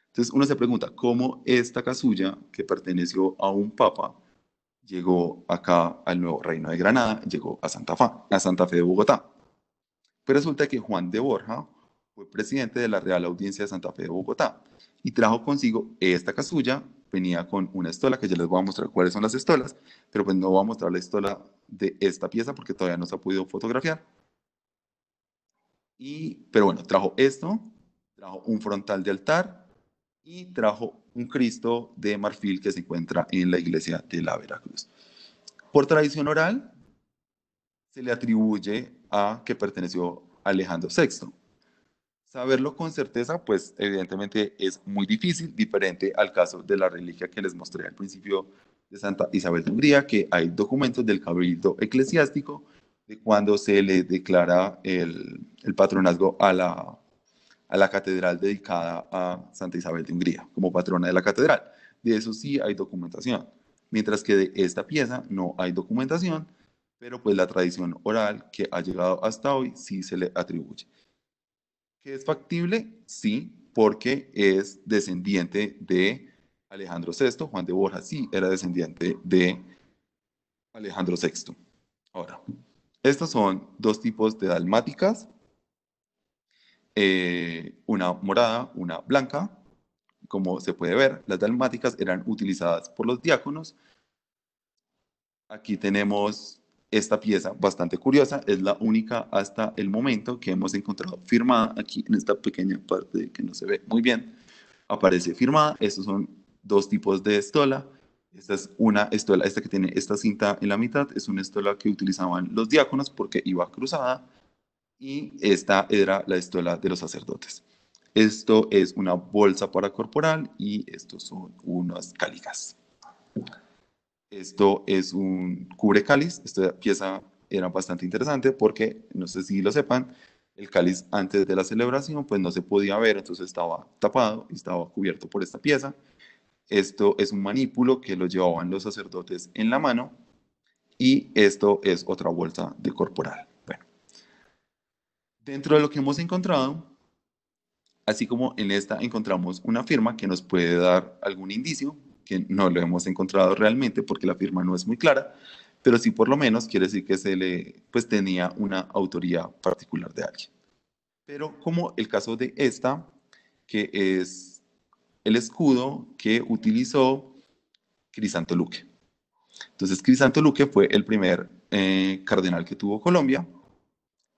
S3: Entonces uno se pregunta, ¿cómo esta casulla que perteneció a un papa llegó acá al nuevo reino de Granada, llegó a Santa Fe de Bogotá? Pues resulta que Juan de Borja fue presidente de la Real Audiencia de Santa Fe de Bogotá y trajo consigo esta casulla, venía con una estola, que ya les voy a mostrar cuáles son las estolas, pero pues no voy a mostrar la estola de esta pieza porque todavía no se ha podido fotografiar. Pero bueno, trajo esto, trajo un frontal de altar y trajo un Cristo de marfil que se encuentra en la iglesia de la Veracruz. Por tradición oral, se le atribuye a que perteneció a Alejandro VI. Saberlo con certeza, pues evidentemente es muy difícil, diferente al caso de la reliquia que les mostré al principio de Santa Isabel de Hungría, que hay documentos del cabildo eclesiástico de cuando se le declara el patronazgo a la catedral dedicada a Santa Isabel de Hungría como patrona de la catedral. De eso sí hay documentación, mientras que de esta pieza no hay documentación, pero pues la tradición oral que ha llegado hasta hoy sí se le atribuye. ¿Que es factible? Sí, porque es descendiente de Alejandro VI. Juan de Borja sí era descendiente de Alejandro VI. Ahora, estos son dos tipos de dalmáticas, una morada, una blanca. Como se puede ver, las dalmáticas eran utilizadas por los diáconos. Aquí tenemos esta pieza bastante curiosa, es la única hasta el momento que hemos encontrado firmada. Aquí en esta pequeña parte que no se ve muy bien, aparece firmada. Estos son dos tipos de estola. Esta es una estola, esta que tiene esta cinta en la mitad, es una estola que utilizaban los diáconos porque iba cruzada, y esta era la estola de los sacerdotes. Esto es una bolsa para corporal y estos son unas cáligas. Esto es un cubre cáliz. Esta pieza era bastante interesante porque, no sé si lo sepan, el cáliz antes de la celebración pues no se podía ver, entonces estaba tapado y estaba cubierto por esta pieza. Esto es un manípulo que lo llevaban los sacerdotes en la mano, y esto es otra bolsa de corporal. Bueno, dentro de lo que hemos encontrado, así como en esta encontramos una firma que nos puede dar algún indicio, que no lo hemos encontrado realmente porque la firma no es muy clara, pero sí por lo menos quiere decir que pues tenía una autoría particular de alguien. Pero como el caso de esta, que es el escudo que utilizó Crisanto Luque. Entonces Crisanto Luque fue el primer cardenal que tuvo Colombia,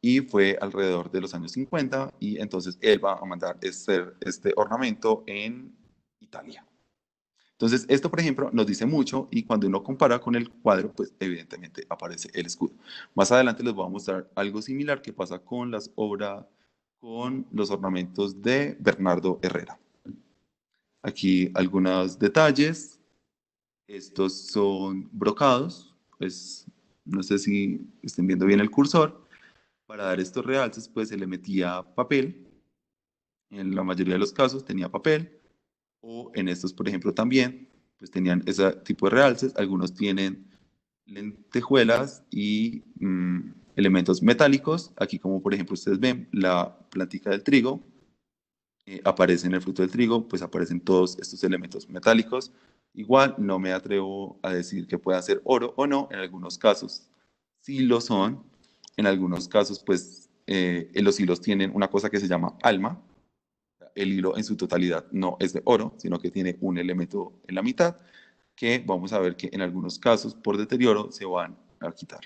S3: y fue alrededor de los años 50, y entonces él va a mandar este ornamento en Italia. Entonces esto, por ejemplo, nos dice mucho, y cuando uno compara con el cuadro, pues evidentemente aparece el escudo. Más adelante les voy a mostrar algo similar que pasa con las obras, con los ornamentos de Bernardo Herrera. Aquí algunos detalles. Estos son brocados, pues no sé si estén viendo bien el cursor. Para dar estos realces, pues se le metía papel. En la mayoría de los casos tenía papel, o en estos, por ejemplo, también, pues tenían ese tipo de realces. Algunos tienen lentejuelas y elementos metálicos. Aquí, como por ejemplo ustedes ven, la plantica del trigo, aparece en el fruto del trigo, pues aparecen todos estos elementos metálicos. Igual no me atrevo a decir que pueda ser oro o no, en algunos casos sí lo son. En algunos casos, pues, los hilos tienen una cosa que se llama alma. El hilo en su totalidad no es de oro, sino que tiene un elemento en la mitad, que vamos a ver que en algunos casos, por deterioro, se van a quitar.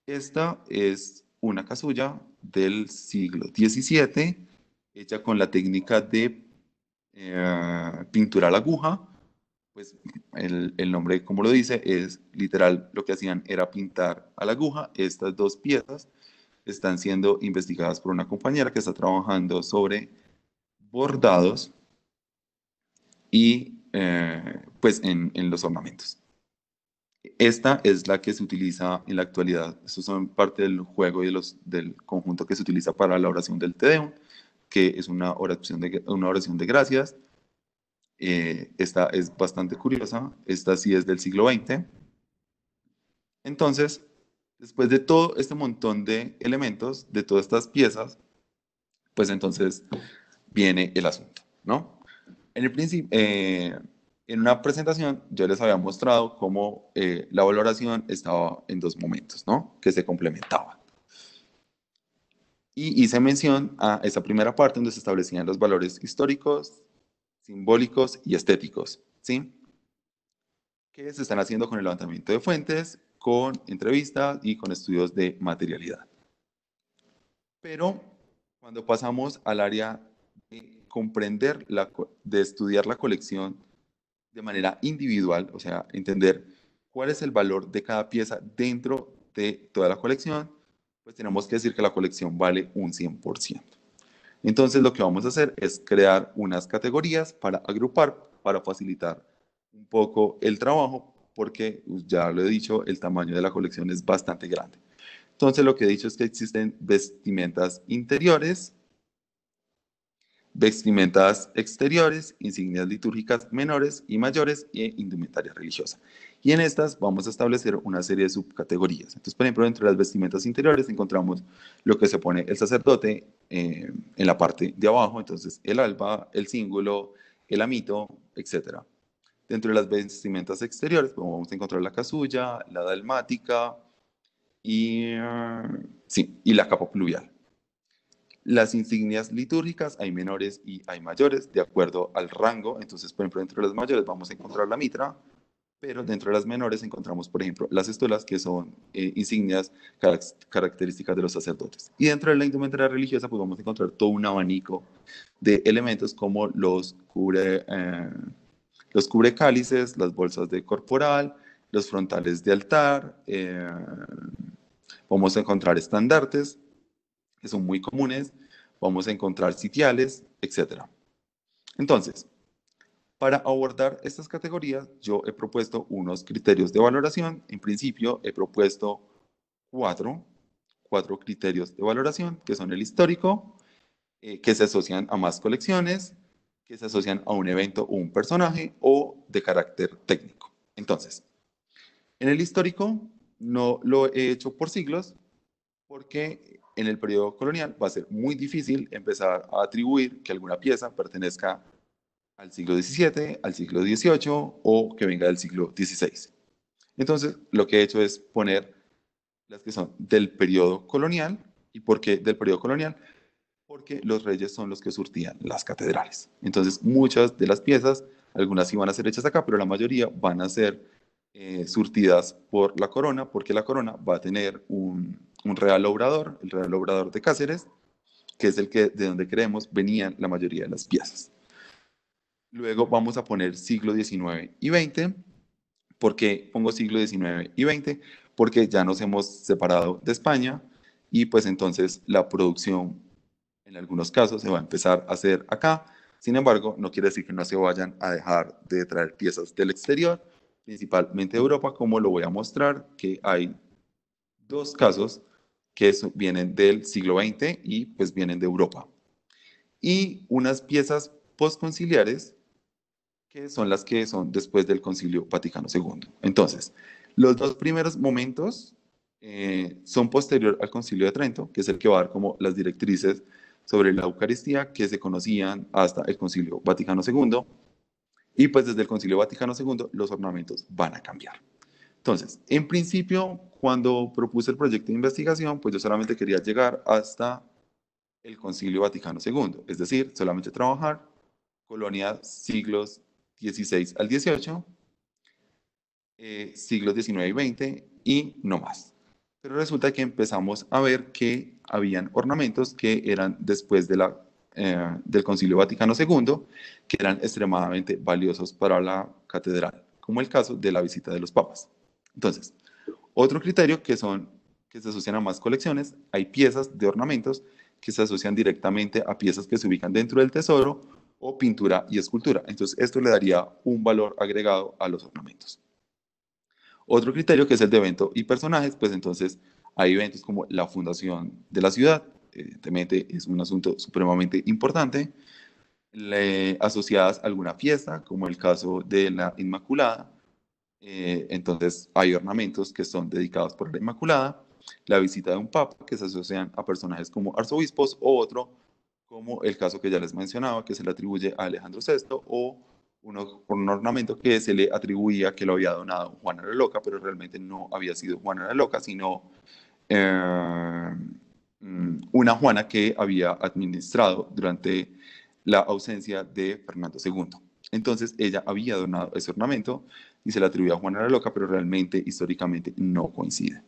S3: Esta es una casulla del siglo XVII, hecha con la técnica de pintura a la aguja. Pues el nombre, como lo dice, es literal, lo que hacían era pintar a la aguja. Estas dos piezas están siendo investigadas por una compañera que está trabajando sobre bordados y pues en los ornamentos. Esta es la que se utiliza en la actualidad. Estos son parte del juego y del conjunto que se utiliza para la oración del Te Deum, que es una oración de gracias. Esta es bastante curiosa. Esta sí es del siglo XX. Entonces, después de todo este montón de elementos, de todas estas piezas, pues entonces viene el asunto, ¿no? En el principio, en una presentación yo les había mostrado cómo la valoración estaba en dos momentos, ¿no? Que se complementaban. Y hice mención a esa primera parte donde se establecían los valores históricos, simbólicos y estéticos, ¿sí? Que se están haciendo con el levantamiento de fuentes, con entrevistas y con estudios de materialidad. Pero cuando pasamos al área de comprender, de estudiar la colección de manera individual, o sea, entender cuál es el valor de cada pieza dentro de toda la colección, pues tenemos que decir que la colección vale un 100%. Entonces lo que vamos a hacer es crear unas categorías para agrupar, para facilitar un poco el trabajo, porque ya lo he dicho, el tamaño de la colección es bastante grande. Entonces lo que he dicho es que existen vestimentas interiores, vestimentas exteriores, insignias litúrgicas menores y mayores e indumentaria religiosa. Y en estas vamos a establecer una serie de subcategorías. Entonces, por ejemplo, entre las vestimentas interiores encontramos lo que se pone el sacerdote en la parte de abajo, entonces el alba, el cíngulo, el amito, etc. Dentro de las vestimentas exteriores pues, vamos a encontrar la casulla, la dalmática y la capa pluvial. Las insignias litúrgicas, hay menores y hay mayores, de acuerdo al rango. Entonces, por ejemplo, dentro de las mayores vamos a encontrar la mitra, pero dentro de las menores encontramos, por ejemplo, las estolas, que son insignias características de los sacerdotes. Y dentro de la indumentaria religiosa, pues vamos a encontrar todo un abanico de elementos como los cubrecálices, las bolsas de corporal, los frontales de altar, vamos a encontrar estandartes, que son muy comunes, vamos a encontrar sitiales, etc. Entonces, para abordar estas categorías, yo he propuesto unos criterios de valoración. En principio, he propuesto cuatro criterios de valoración, que son el histórico, que se asocian a más colecciones, que se asocian a un evento o un personaje, o de carácter técnico. Entonces, en el histórico no lo he hecho por siglos, porque en el periodo colonial va a ser muy difícil empezar a atribuir que alguna pieza pertenezca al siglo XVII, al siglo XVIII o que venga del siglo XVI. Entonces, lo que he hecho es poner las que son del periodo colonial. ¿Y por qué del periodo colonial? Porque los reyes son los que surtían las catedrales. Entonces, muchas de las piezas, algunas sí van a ser hechas acá, pero la mayoría van a ser surtidas por la corona, porque la corona va a tener un real obrador, el real obrador de Cáceres, que es el que de donde creemos venían la mayoría de las piezas. Luego vamos a poner siglo XIX y XX. ¿Por qué pongo siglo XIX y XX? Porque ya nos hemos separado de España y pues entonces la producción en algunos casos se va a empezar a hacer acá. Sin embargo, no quiere decir que no se vayan a dejar de traer piezas del exterior, principalmente de Europa, como lo voy a mostrar, que hay dos casos que vienen del siglo XX y pues vienen de Europa. Y unas piezas postconciliares que son las que son después del Concilio Vaticano II. Entonces, los dos primeros momentos son posterior al Concilio de Trento, que es el que va a dar como las directrices sobre la Eucaristía que se conocían hasta el Concilio Vaticano II. Y pues desde el Concilio Vaticano II los ornamentos van a cambiar. Entonces, en principio, cuando propuse el proyecto de investigación, pues yo solamente quería llegar hasta el Concilio Vaticano II, es decir, solamente trabajar colonia siglos XVI al XVIII, siglos XIX y XX y no más. Pero resulta que empezamos a ver que habían ornamentos que eran después del Concilio Vaticano II, que eran extremadamente valiosos para la catedral, como el caso de la visita de los papas. Entonces, otro criterio que se asocian a más colecciones, hay piezas de ornamentos que se asocian directamente a piezas que se ubican dentro del tesoro o pintura y escultura. Entonces, esto le daría un valor agregado a los ornamentos. Otro criterio que es el de evento y personajes, pues entonces hay eventos como la fundación de la ciudad, evidentemente es un asunto supremamente importante, asociadas a alguna fiesta, como el caso de la Inmaculada, entonces hay ornamentos que son dedicados por la Inmaculada, la visita de un papa que se asocian a personajes como arzobispos o otro como el caso que ya les mencionaba que se le atribuye a Alejandro VI o un ornamento que se le atribuía que lo había donado Juana la Loca, pero realmente no había sido Juana la Loca, sino una Juana que había administrado durante la ausencia de Fernando II. Entonces ella había donado ese ornamento y se le atribuía a Juana la Loca, pero realmente históricamente no coincide.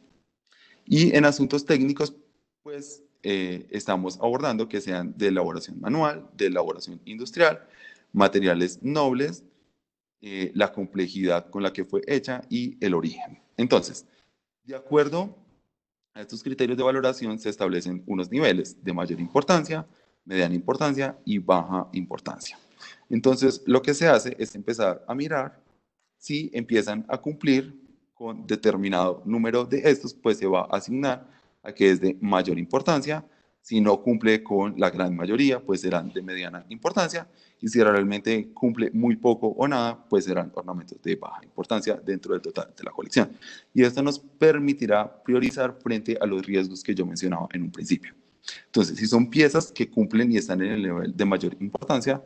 S3: Y en asuntos técnicos, pues estamos abordando que sean de elaboración manual, de elaboración industrial, materiales nobles, la complejidad con la que fue hecha y el origen. Entonces, de acuerdo a estos criterios de valoración se establecen unos niveles de mayor importancia, mediana importancia y baja importancia. Entonces, lo que se hace es empezar a mirar si empiezan a cumplir con determinado número de estos, pues se va a asignar a que es de mayor importancia. Si no cumple con la gran mayoría, pues serán de mediana importancia. Y si realmente cumple muy poco o nada, pues serán ornamentos de baja importancia dentro del total de la colección. Y esto nos permitirá priorizar frente a los riesgos que yo mencionaba en un principio. Entonces, si son piezas que cumplen y están en el nivel de mayor importancia,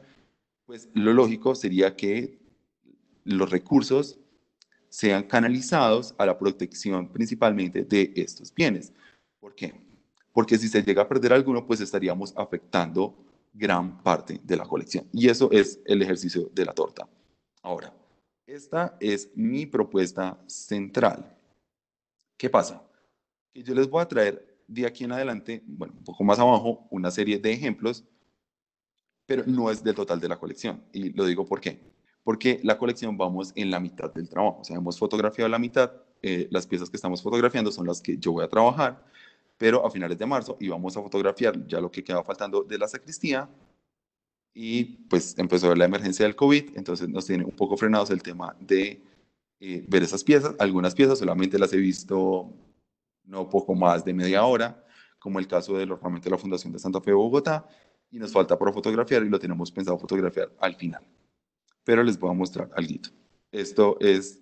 S3: pues lo lógico sería que los recursos sean canalizados a la protección principalmente de estos bienes. ¿Por qué? Porque si se llega a perder alguno, pues estaríamos afectando gran parte de la colección. Y eso es el ejercicio de la torta. Ahora, esta es mi propuesta central. ¿Qué pasa? Que yo les voy a traer de aquí en adelante, bueno, un poco más abajo, una serie de ejemplos, pero no es del total de la colección. Y lo digo ¿por qué? Porque la colección vamos en la mitad del trabajo. O sea, hemos fotografiado la mitad, las piezas que estamos fotografiando son las que yo voy a trabajar, pero a finales de marzo íbamos a fotografiar ya lo que quedaba faltando de la sacristía y pues empezó la emergencia del COVID, entonces nos tiene un poco frenados el tema de ver esas piezas. Algunas piezas solamente las he visto no poco más de media hora, como el caso del ornamento de la Fundación de Santa Fe de Bogotá, y nos falta por fotografiar y lo tenemos pensado fotografiar al final. Pero les voy a mostrar algo. Esto es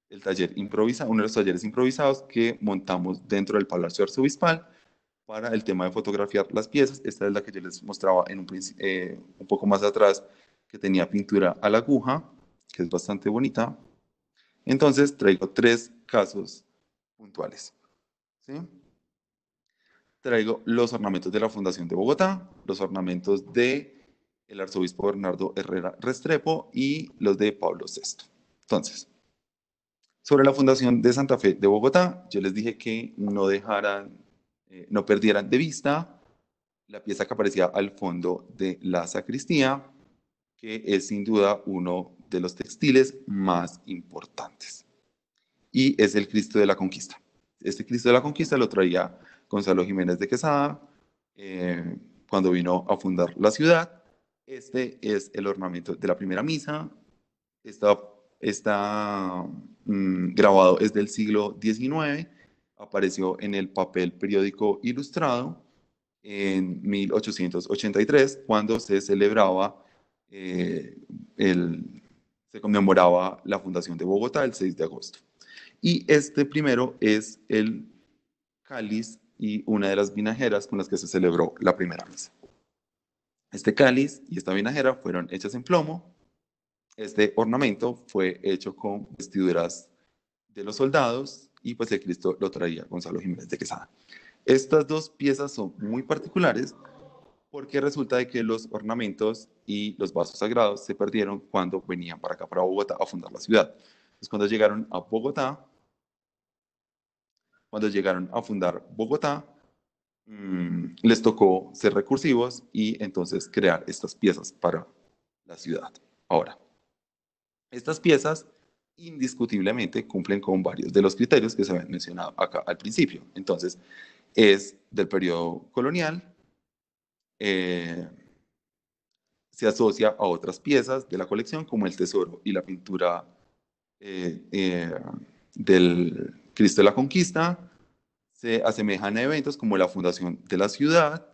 S3: el taller improvisado, uno de los talleres improvisados que montamos dentro del Palacio Arzobispal para el tema de fotografiar las piezas. Esta es la que yo les mostraba en un poco más atrás, que tenía pintura a la aguja, que es bastante bonita. Entonces traigo 3 casos puntuales. ¿Sí? Traigo los ornamentos de la Fundación de Bogotá, los ornamentos de el arzobispo Bernardo Herrera Restrepo y los de Pablo VI. Entonces, sobre la Fundación de Santa Fe de Bogotá, yo les dije que no perdieran de vista la pieza que aparecía al fondo de la sacristía, que es sin duda uno de los textiles más importantes. Y es el Cristo de la Conquista. Este Cristo de la Conquista lo traía Gonzalo Jiménez de Quesada cuando vino a fundar la ciudad. Este es el ornamento de la primera misa. Está grabado, es del siglo XIX. Apareció en el papel periódico Ilustrado en 1883, cuando se celebraba, se conmemoraba la fundación de Bogotá el 6 de agosto. Y este primero es el cáliz y una de las vinajeras con las que se celebró la primera misa. Este cáliz y esta vinajera fueron hechas en plomo. Este ornamento fue hecho con vestiduras de los soldados y pues el Cristo lo traía Gonzalo Jiménez de Quesada. Estas dos piezas son muy particulares porque resulta de que los ornamentos y los vasos sagrados se perdieron cuando venían para acá, para Bogotá, a fundar la ciudad. Entonces, cuando llegaron a Bogotá, cuando llegaron a fundar Bogotá, les tocó ser recursivos y entonces crear estas piezas para la ciudad. Ahora, estas piezas indiscutiblemente cumplen con varios de los criterios que se habían mencionado acá al principio. Entonces, es del periodo colonial, se asocia a otras piezas de la colección como el tesoro y la pintura del Cristo de la Conquista, se asemejan a eventos como la fundación de la ciudad,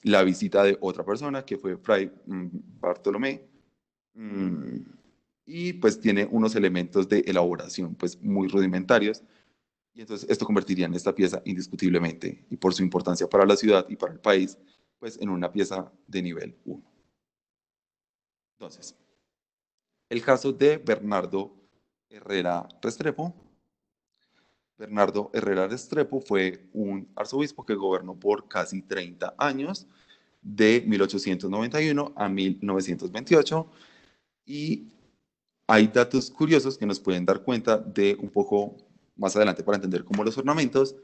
S3: la visita de otra persona que fue Fray Bartolomé, y pues tiene unos elementos de elaboración pues muy rudimentarios, y entonces esto convertiría en esta pieza indiscutiblemente, y por su importancia para la ciudad y para el país, pues en una pieza de nivel 1. Entonces, el caso de Bernardo Herrera Restrepo. Bernardo Herrera Restrepo fue un arzobispo que gobernó por casi 30 años, de 1891 a 1928, y hay datos curiosos que nos pueden dar cuenta de un poco más adelante para entender cómo los ornamentos,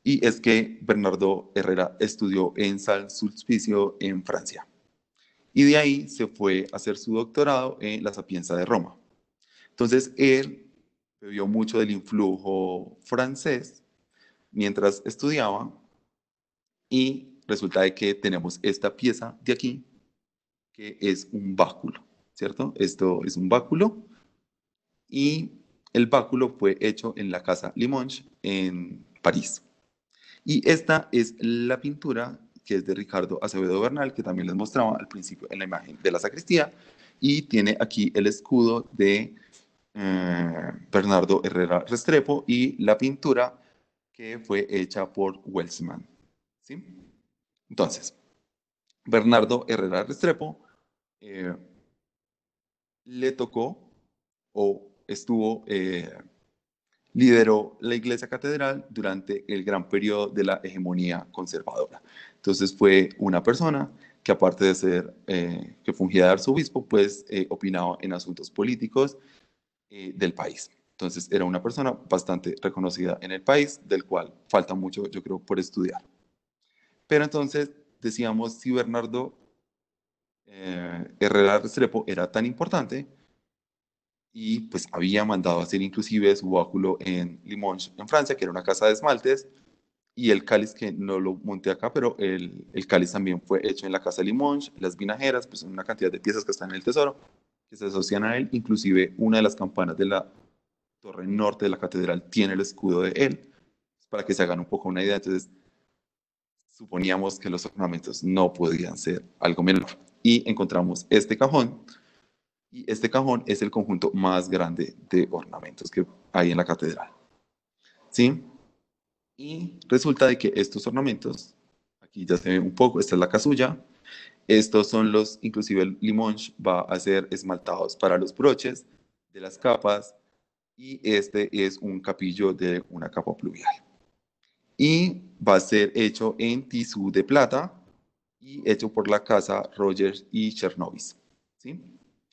S3: y es que Bernardo Herrera estudió en San Sulpicio en Francia, y de ahí se fue a hacer su doctorado en la Sapienza de Roma. Entonces él bebió mucho del influjo francés mientras estudiaba, y resulta de que tenemos esta pieza de aquí, que es un báculo, ¿cierto? Esto es un báculo, y el báculo fue hecho en la Casa Limonge en París. Y esta es la pintura que es de Ricardo Acevedo Bernal, que también les mostraba al principio en la imagen de la sacristía, y tiene aquí el escudo de Bernardo Herrera Restrepo y la pintura que fue hecha por Welsman, ¿sí? Entonces, Bernardo Herrera Restrepo le tocó o estuvo, lideró la Iglesia Catedral durante el gran periodo de la hegemonía conservadora. Entonces fue una persona que, aparte de ser, que fungía de arzobispo, pues opinaba en asuntos políticos del país. Entonces era una persona bastante reconocida en el país, del cual falta mucho, yo creo, por estudiar. Pero entonces decíamos, si Bernardo Herrera Restrepo era tan importante y pues había mandado a hacer inclusive su báculo en Limoges, en Francia, que era una casa de esmaltes, y el cáliz, que no lo monté acá, pero el cáliz también fue hecho en la casa de Limoges, las vinajeras, pues una cantidad de piezas que están en el tesoro, que se asocian a él, inclusive una de las campanas de la torre norte de la catedral tiene el escudo de él, para que se hagan un poco una idea. Entonces suponíamos que los ornamentos no podían ser algo menor, y encontramos este cajón, y este cajón es el conjunto más grande de ornamentos que hay en la catedral, ¿sí? Y resulta de que estos ornamentos, aquí ya se ve un poco, esta es la casulla, estos son los, inclusive el Limoges va a ser esmaltados para los broches de las capas, y este es un capillo de una capa pluvial. Y va a ser hecho en tisú de plata y hecho por la casa Rogers y Chernovis, ¿sí?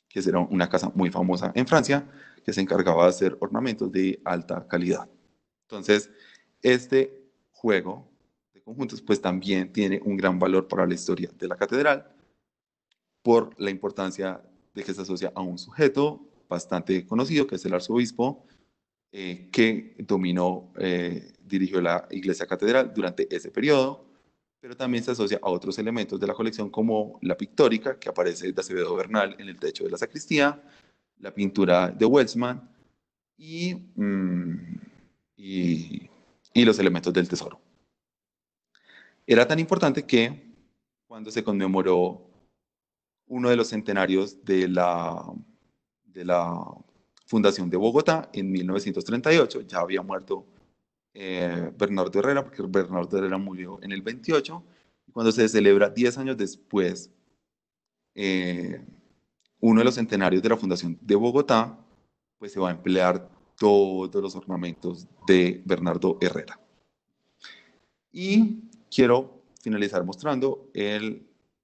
S3: Que era una casa muy famosa en Francia que se encargaba de hacer ornamentos de alta calidad. Entonces, este juego de conjuntos pues también tiene un gran valor para la historia de la catedral, por la importancia de que se asocia a un sujeto bastante conocido, que es el arzobispo, que dominó, dirigió la iglesia catedral durante ese periodo, pero también se asocia a otros elementos de la colección como la pictórica, que aparece de Acevedo Bernal en el techo de la sacristía, la pintura de Welsman y los elementos del tesoro. Era tan importante que cuando se conmemoró uno de los centenarios de la fundación de Bogotá en 1938, ya había muerto Bernardo Herrera, porque Bernardo Herrera murió en el 28, y cuando se celebra 10 años después uno de los centenarios de la fundación de Bogotá, pues se va a emplear todos los ornamentos de Bernardo Herrera. Y quiero finalizar mostrando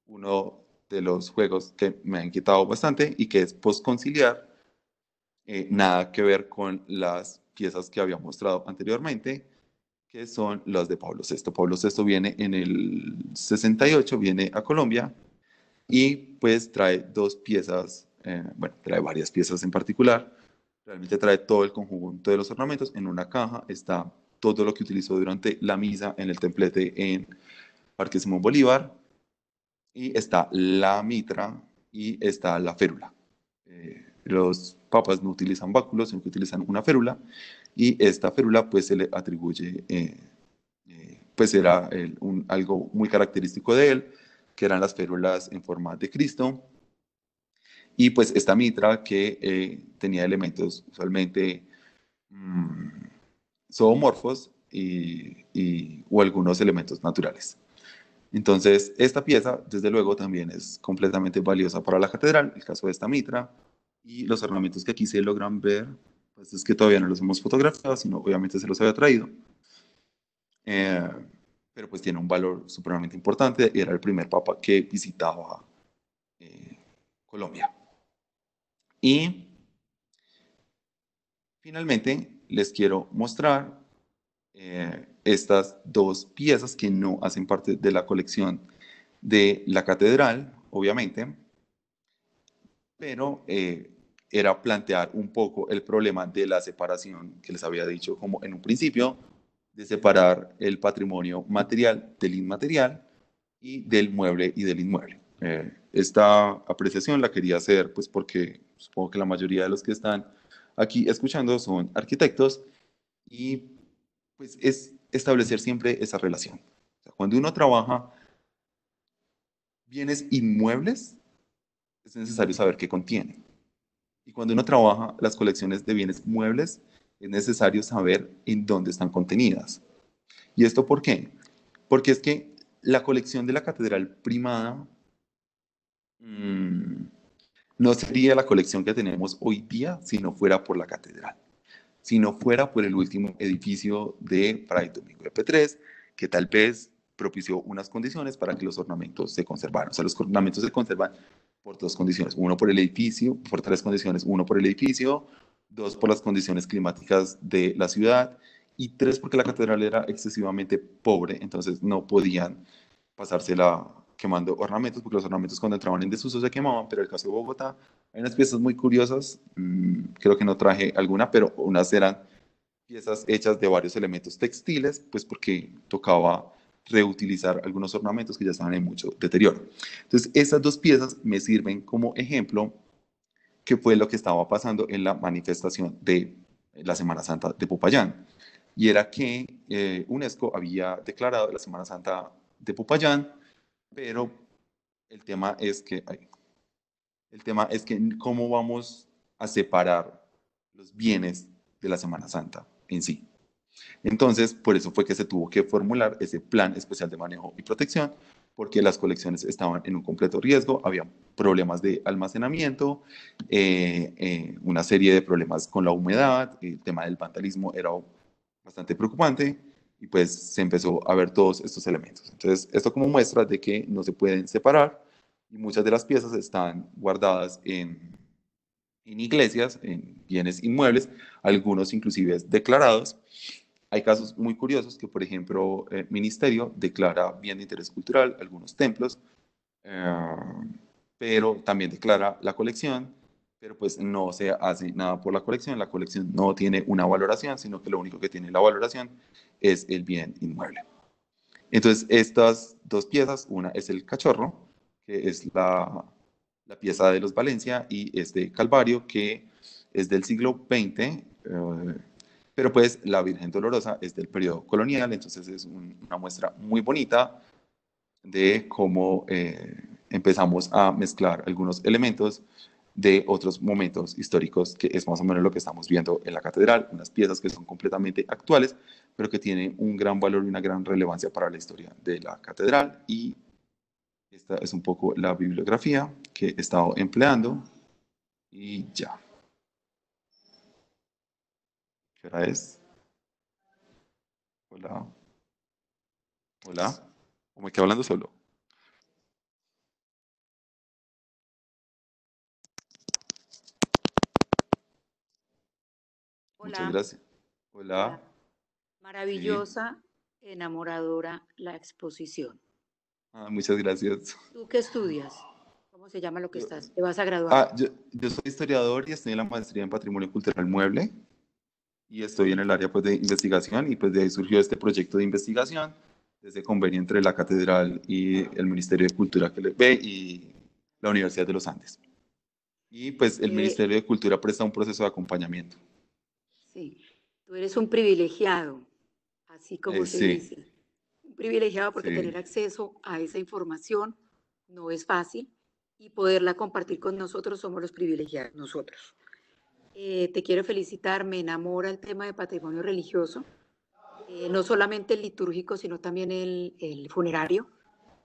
S3: uno de los juegos que me han quitado bastante y que es postconciliar, nada que ver con las piezas que había mostrado anteriormente, que son las de Pablo VI. Pablo VI viene en el 68, viene a Colombia y pues trae dos piezas, bueno, trae varias piezas en particular. Realmente trae todo el conjunto de los ornamentos. En una caja está todo lo que utilizó durante la misa en el templete en Parque Simón Bolívar, y está la mitra y está la férula. Los papas no utilizan báculos, sino que utilizan una férula, y esta férula pues se le atribuye, pues era algo muy característico de él, que eran las férulas en forma de Cristo, y pues esta mitra que tenía elementos usualmente zoomorfos o algunos elementos naturales. Entonces, esta pieza, desde luego, también es completamente valiosa para la catedral, el caso de esta mitra, y los ornamentos que aquí se logran ver, pues es que todavía no los hemos fotografiado, sino obviamente se los había traído, eh, pero pues tiene un valor supremamente importante, y era el primer papa que visitaba Colombia. Y finalmente les quiero mostrar estas dos piezas que no hacen parte de la colección de la catedral, obviamente, pero era plantear un poco el problema de la separación que les había dicho como en un principio, de separar el patrimonio material del inmaterial y del mueble y del inmueble. Esta apreciación la quería hacer pues porque supongo que la mayoría de los que están aquí escuchando son arquitectos, y pues es establecer siempre esa relación. O sea, cuando uno trabaja bienes inmuebles, es necesario saber qué contienen. Y cuando uno trabaja las colecciones de bienes muebles, es necesario saber en dónde están contenidas. ¿Y esto por qué? Porque es que la colección de la Catedral Primada no sería la colección que tenemos hoy día si no fuera por la catedral, si no fuera por el último edificio de Fray Domingo de Petrés, que tal vez propició unas condiciones para que los ornamentos se conservaran. O sea, los ornamentos se conservan por dos condiciones. Uno por el edificio, por tres condiciones. Uno por el edificio, dos por las condiciones climáticas de la ciudad, y tres porque la catedral era excesivamente pobre, entonces no podían pasársela quemando ornamentos, porque los ornamentos cuando entraban en desuso se quemaban. Pero en el caso de Bogotá hay unas piezas muy curiosas, creo que no traje alguna, pero unas eran piezas hechas de varios elementos textiles, pues porque tocaba reutilizar algunos ornamentos que ya estaban en mucho deterioro. Entonces, estas dos piezas me sirven como ejemplo que fue lo que estaba pasando en la manifestación de la Semana Santa de Popayán. Y era que UNESCO había declarado la Semana Santa de Popayán, pero el tema es que, cómo vamos a separar los bienes de la Semana Santa en sí. Entonces, por eso fue que se tuvo que formular ese plan especial de manejo y protección, porque las colecciones estaban en un completo riesgo, había problemas de almacenamiento, una serie de problemas con la humedad, el tema del vandalismo era bastante preocupante, y pues se empezó a ver todos estos elementos. Entonces, esto como muestra de que no se pueden separar, y muchas de las piezas están guardadas en iglesias, en bienes inmuebles, algunos inclusive declarados. Hay casos muy curiosos que, por ejemplo, el ministerio declara bien de interés cultural algunos templos, eh, pero también declara la colección, pero pues no se hace nada por la colección no tiene una valoración, sino que lo único que tiene la valoración es el bien inmueble. Entonces, estas dos piezas, una es el cachorro, que es la pieza de los Valencia, y este Calvario, que es del siglo XX, pero pues la Virgen Dolorosa es del periodo colonial, entonces es una muestra muy bonita de cómo empezamos a mezclar algunos elementos de otros momentos históricos, que es más o menos lo que estamos viendo en la catedral, unas piezas que son completamente actuales, pero que tienen un gran valor y una gran relevancia para la historia de la catedral. Y esta es un poco la bibliografía que he estado empleando, y ya. ¿Qué hora es? Hola. Hola. ¿O me quedo hablando solo? Muchas
S5: Hola.
S3: gracias. Hola, sí.
S5: Maravillosa, enamoradora la exposición.
S3: Muchas gracias.
S5: ¿Tú qué estudias? ¿Cómo se llama lo que
S3: Yo,
S5: estás? ¿Te vas a graduar?
S3: yo soy historiador y estoy en la maestría en Patrimonio Cultural Mueble y estoy en el área pues, de investigación y pues de ahí surgió este proyecto de investigación, desde convenio entre la Catedral y el Ministerio de Cultura que le ve y la Universidad de los Andes. Y pues el
S5: Eh,
S3: Ministerio de Cultura presta un proceso de acompañamiento.
S5: sí, tú eres un privilegiado, así como se
S3: Sí,
S5: dice. Un privilegiado porque
S3: sí.
S5: tener acceso a esa información no es fácil y poderla compartir con nosotros somos los privilegiados nosotros. Te quiero felicitar, me enamora el tema de patrimonio religioso, no solamente el litúrgico, sino también el funerario.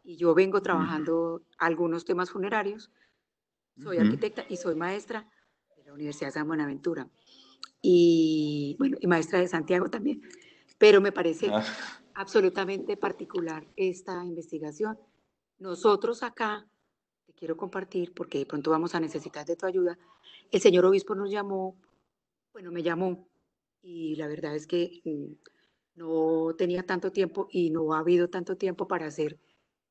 S5: Y yo vengo trabajando algunos temas funerarios. Soy
S3: Ujú.
S5: arquitecta y soy maestra de la Universidad de San Buenaventura. Y bueno, y maestra de Santiago también. Pero me parece
S3: Ah,
S5: absolutamente particular esta investigación. Nosotros acá, te quiero compartir, porque de pronto vamos a necesitar de tu ayuda, el señor obispo nos llamó, bueno, me llamó, y la verdad es que no tenía tanto tiempo y no ha habido tanto tiempo para hacer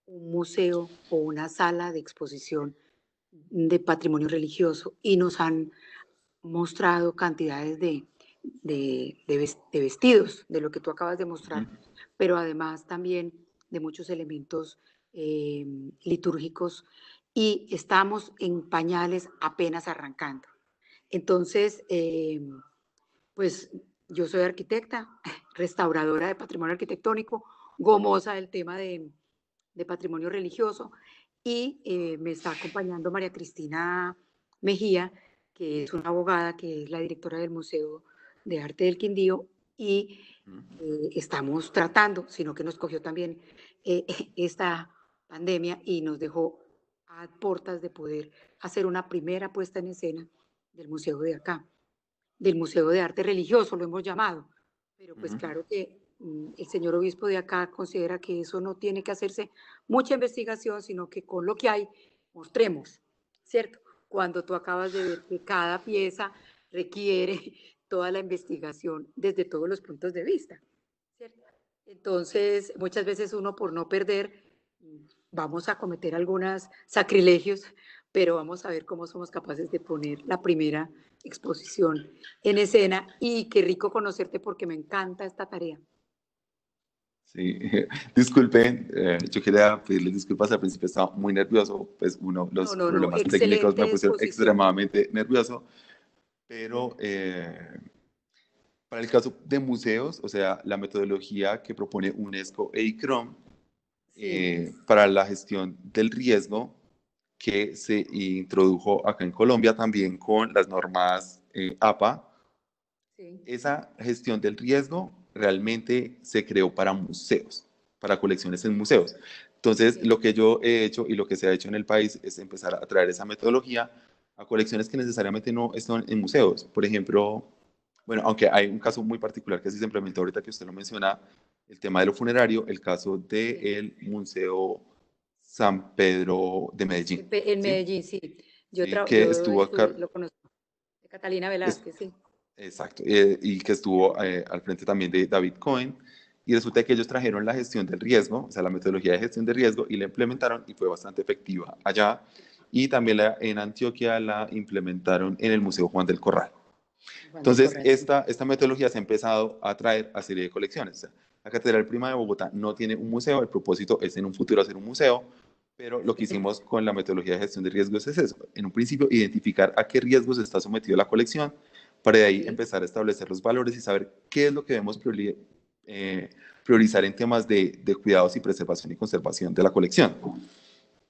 S5: un museo o una sala de exposición de patrimonio religioso y nos han mostrado cantidades de vestidos, de lo que tú acabas de mostrar,
S3: ujú.
S5: pero además también de muchos elementos litúrgicos y estamos en pañales apenas arrancando. Entonces, pues yo soy arquitecta, restauradora de patrimonio arquitectónico, gomosa del tema de patrimonio religioso y me está acompañando María Cristina Mejía, que es una abogada, que es la directora del Museo de Arte del Quindío y estamos tratando, sino que nos cogió también esta pandemia y nos dejó a puertas de poder hacer una primera puesta en escena del museo de acá, del Museo de Arte Religioso, lo hemos llamado. Pero pues
S3: Ujú.
S5: claro que el señor obispo de acá considera que eso no tiene que hacerse mucha investigación, sino que con lo que hay mostremos, ¿cierto? Cuando tú acabas de ver que cada pieza requiere toda la investigación desde todos los puntos de vista, ¿cierto? Entonces, muchas veces uno por no perder, vamos a cometer algunos sacrilegios, pero vamos a ver cómo somos capaces de poner la primera exposición en escena y qué rico conocerte porque me encanta esta tarea.
S3: Sí, disculpen, yo quería pedirles disculpas, al principio estaba muy nervioso, pues
S5: No,
S3: los
S5: no, no,
S3: problemas técnicos me
S5: excelente
S3: pusieron
S5: exposición.
S3: extremadamente nervioso, pero para el caso de museos, o sea, la metodología que propone UNESCO e ICROM
S5: Sí,
S3: para la gestión del riesgo que se introdujo acá en Colombia también con las normas APA.
S5: sí,
S3: Esa gestión del riesgo realmente se creó para museos, para colecciones en museos. Entonces,
S5: sí,
S3: lo que yo he hecho y lo que se ha hecho en el país es empezar a traer esa metodología a colecciones que necesariamente no están en museos. Por ejemplo, bueno, aunque hay un caso muy particular que sí se implementó ahorita que usted lo menciona, el tema de lo funerario, el caso
S5: sí.
S3: del Museo San Pedro de Medellín,
S5: En
S3: ¿sí?
S5: Medellín, sí.
S3: Sí, que
S5: Yo
S3: estuvo acá,
S5: lo conozco. De Catalina
S3: es,
S5: Velázquez, sí.
S3: exacto, y que estuvo al frente también de David Cohen. Y resulta que ellos trajeron la gestión del riesgo, o sea, la metodología de gestión de riesgo, y la implementaron y fue bastante efectiva allá. Y también en Antioquia la implementaron en el Museo Juan del Corral.
S5: Juan del
S3: Entonces,
S5: Corral, sí.
S3: esta metodología se ha empezado a traer a serie de colecciones. O sea, la Catedral Prima de Bogotá no tiene un museo, el propósito es en un futuro hacer un museo, pero lo que hicimos con la metodología de gestión de riesgos es eso. En un principio, identificar a qué riesgos está sometido la colección, para de ahí
S5: Sí,
S3: empezar a establecer los valores y saber qué es lo que debemos priorizar en temas de cuidados y preservación y conservación de la colección.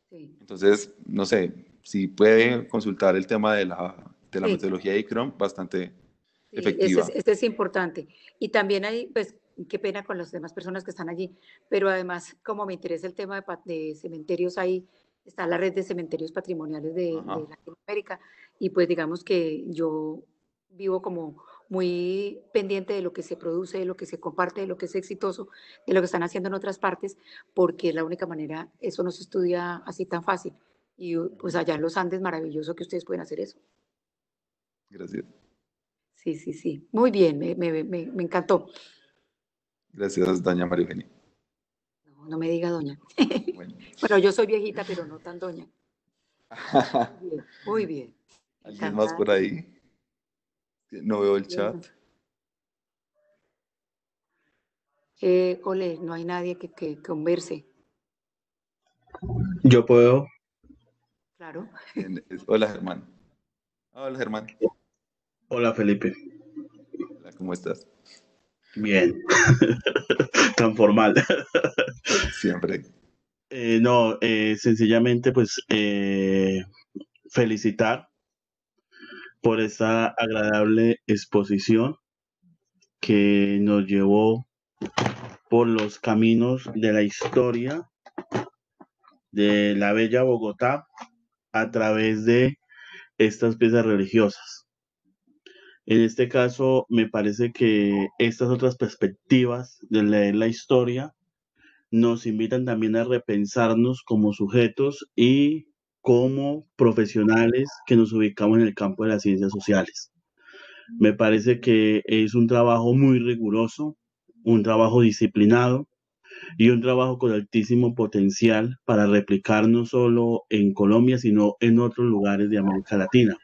S5: sí.
S3: Entonces, no sé, si puede consultar el tema de la
S5: Sí,
S3: metodología de ICROM, bastante
S5: sí,
S3: efectiva.
S5: este es importante. Y también hay, pues, qué pena con las demás personas que están allí, pero además, como me interesa el tema de cementerios, ahí está la red de cementerios patrimoniales
S3: Ajá.
S5: de Latinoamérica, y pues digamos que yo vivo como muy pendiente de lo que se produce, de lo que se comparte, de lo que es exitoso, de lo que están haciendo en otras partes, porque es la única manera, eso no se estudia así tan fácil. Y pues allá en los Andes, maravilloso que ustedes pueden hacer eso.
S3: Gracias.
S5: Sí, sí, sí. Muy bien, me encantó.
S3: Gracias, doña María Eugenia.
S5: No, no me diga doña.
S3: Bueno.
S5: Bueno, yo soy viejita, pero no tan doña. Muy bien, muy bien.
S3: ¿Alguien más por
S5: Encantada.
S3: ahí? No veo el chat.
S5: Ole, no hay nadie que converse.
S7: Yo puedo.
S5: Claro.
S3: Hola, Germán. Hola, Germán.
S7: Hola, Felipe.
S3: Hola, ¿cómo estás?
S7: Bien. Tan formal.
S3: Siempre.
S7: No, sencillamente, pues, felicitar por esta agradable exposición que nos llevó por los caminos de la historia de la bella Bogotá a través de estas piezas religiosas. En este caso, me parece que estas otras perspectivas de leer la historia nos invitan también a repensarnos como sujetos y como profesionales que nos ubicamos en el campo de las ciencias sociales. Me parece que es un trabajo muy riguroso, un trabajo disciplinado y un trabajo con altísimo potencial para replicar no solo en Colombia, sino en otros lugares de América Latina.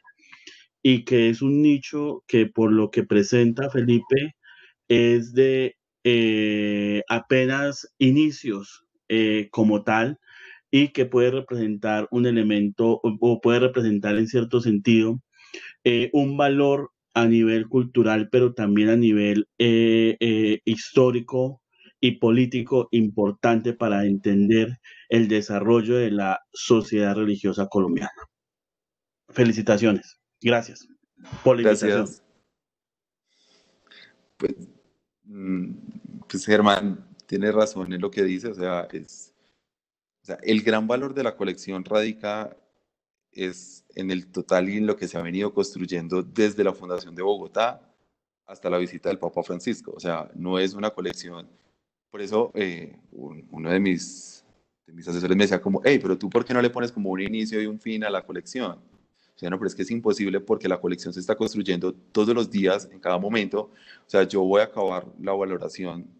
S7: Y que es un nicho que por lo que presenta Felipe es de apenas inicios como tal y que puede representar un elemento o puede representar en cierto sentido un valor a nivel cultural, pero también a nivel histórico y político importante para entender el desarrollo de la sociedad religiosa colombiana. Felicitaciones. Gracias por la invitación.
S3: Gracias. Pues, mm, pues Germán tiene razón en lo que dice, o sea, el gran valor de la colección radica es en el total y en lo que se ha venido construyendo desde la fundación de Bogotá hasta la visita del Papa Francisco. O sea, no es una colección. Por eso uno de mis asesores me decía como, hey, pero tú ¿por qué no le pones como un inicio y un fin a la colección? O sea, no, pero es que es imposible porque la colección se está construyendo todos los días, en cada momento. O sea, yo voy a acabar la valoración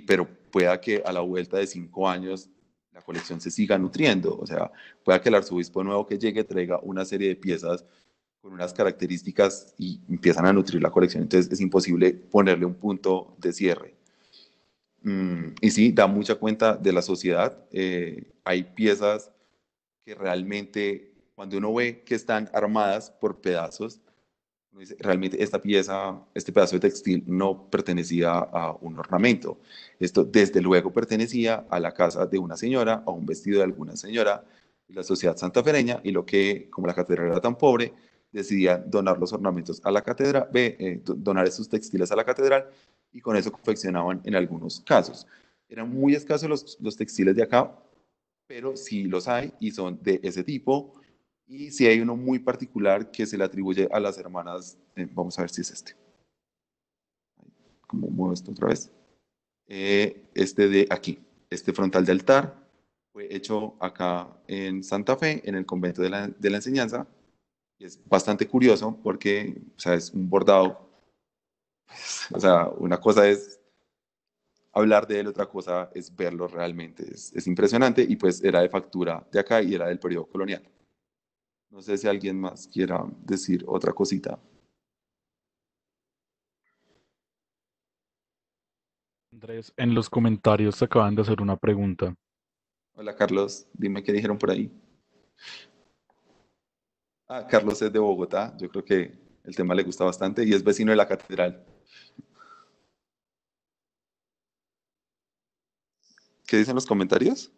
S3: pero pueda que a la vuelta de 5 años la colección se siga nutriendo, o sea, pueda que el arzobispo nuevo que llegue traiga una serie de piezas con unas características y empiezan a nutrir la colección, entonces es imposible ponerle un punto de cierre. Y sí, da mucha cuenta de la sociedad, hay piezas que realmente, cuando uno ve que están armadas por pedazos, uno dice, realmente esta pieza, este pedazo de textil no pertenecía a un ornamento. Esto desde luego pertenecía a la casa de una señora, a un vestido de alguna señora de la sociedad santafereña, y lo que, como la catedral era tan pobre, decidían donar los ornamentos a la catedral, donar esos textiles a la catedral, y con eso confeccionaban en algunos casos. Eran muy escasos los textiles de acá, pero sí los hay y son de ese tipo. Y si hay uno muy particular que se le atribuye a las hermanas, vamos a ver si es este. ¿Cómo muevo esto otra vez? Este de aquí, este frontal de altar, fue hecho acá en Santa Fe, en el convento de la enseñanza. Y es bastante curioso porque, o sea, es un bordado. O sea, una cosa es hablar de él, otra cosa es verlo realmente. Es impresionante y pues era de factura de acá y era del periodo colonial. No sé si alguien más quiera decir otra cosita.
S8: Andrés, en los comentarios te acaban de hacer una pregunta.
S3: Hola Carlos, dime qué dijeron por ahí. Ah, Carlos es de Bogotá, yo creo que el tema le gusta bastante y es vecino de la catedral. ¿Qué dicen los comentarios?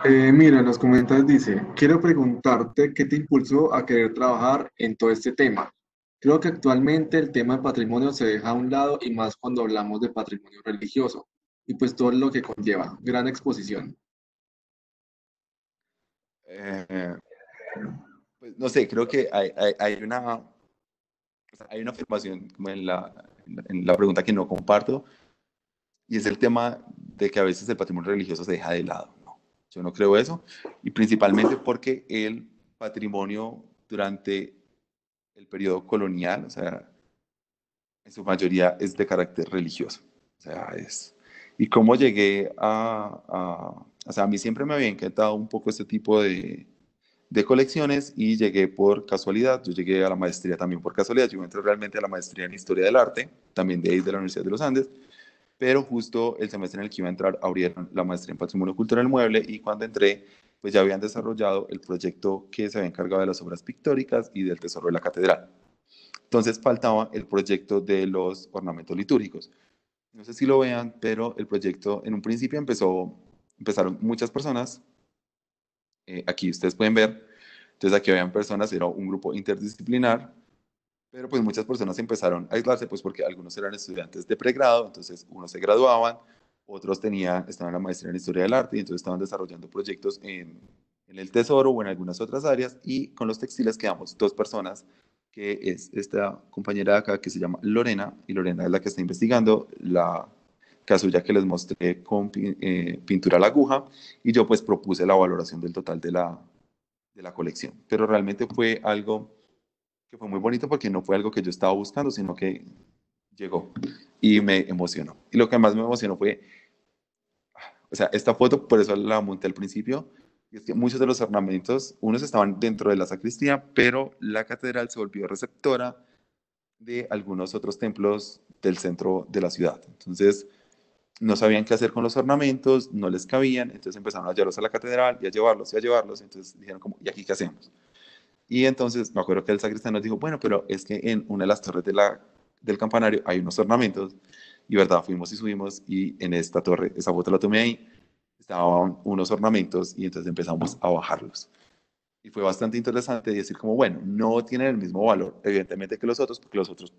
S2: Mira, en los comentarios dice, quiero preguntarte qué te impulsó a querer trabajar en todo este tema. Creo que actualmente el tema de patrimonio se deja a un lado y más cuando hablamos de patrimonio religioso y pues todo lo que conlleva. Gran exposición.
S3: Eh, pues no sé, creo que hay una afirmación como en la pregunta que no comparto y es el tema de que a veces el patrimonio religioso se deja de lado. No, yo no creo eso y principalmente porque el patrimonio durante el periodo colonial, o sea, en su mayoría es de carácter religioso. O sea, es... Y cómo llegué o sea, a mí siempre me había encantado un poco este tipo de colecciones y llegué por casualidad. Yo llegué a la maestría también por casualidad. Yo entré realmente a la maestría en Historia del Arte, también de ahí de la Universidad de los Andes, pero justo el semestre en el que iba a entrar abrieron la maestría en Patrimonio Cultural Mueble y cuando entré, pues ya habían desarrollado el proyecto que se había encargado de las obras pictóricas y del tesoro de la catedral. Entonces faltaba el proyecto de los ornamentos litúrgicos. No sé si lo vean, pero el proyecto en un principio empezaron muchas personas. Aquí ustedes pueden ver, entonces aquí habían personas, era un grupo interdisciplinar, pero pues muchas personas empezaron a aislarse, pues porque algunos eran estudiantes de pregrado, entonces unos se graduaban, otros estaban en la maestría en Historia del Arte, y entonces estaban desarrollando proyectos en el Tesoro o en algunas otras áreas, y con los textiles quedamos dos personas, que es esta compañera de acá que se llama Lorena, y Lorena es la que está investigando la casulla que les mostré con pintura a la aguja, y yo pues propuse la valoración del total de la colección. Pero realmente fue algo que fue muy bonito porque no fue algo que yo estaba buscando, sino que llegó y me emocionó. Y lo que más me emocionó fue, o sea, esta foto, por eso la monté al principio, y es que muchos de los ornamentos, unos estaban dentro de la sacristía, pero la catedral se volvió receptora de algunos otros templos del centro de la ciudad. Entonces, no sabían qué hacer con los ornamentos, no les cabían, entonces empezaron a llevarlos a la catedral y a llevarlos y a llevarlos, entonces dijeron como, ¿y aquí qué hacemos? Y entonces me acuerdo que el sacristán nos dijo, bueno, pero es que en una de las torres del campanario hay unos ornamentos, y verdad, fuimos y subimos, y en esta torre, esa foto la tomé ahí, estaban unos ornamentos, y entonces empezamos a bajarlos. Y fue bastante interesante decir como, bueno, no tienen el mismo valor, evidentemente, que los otros, porque los otros,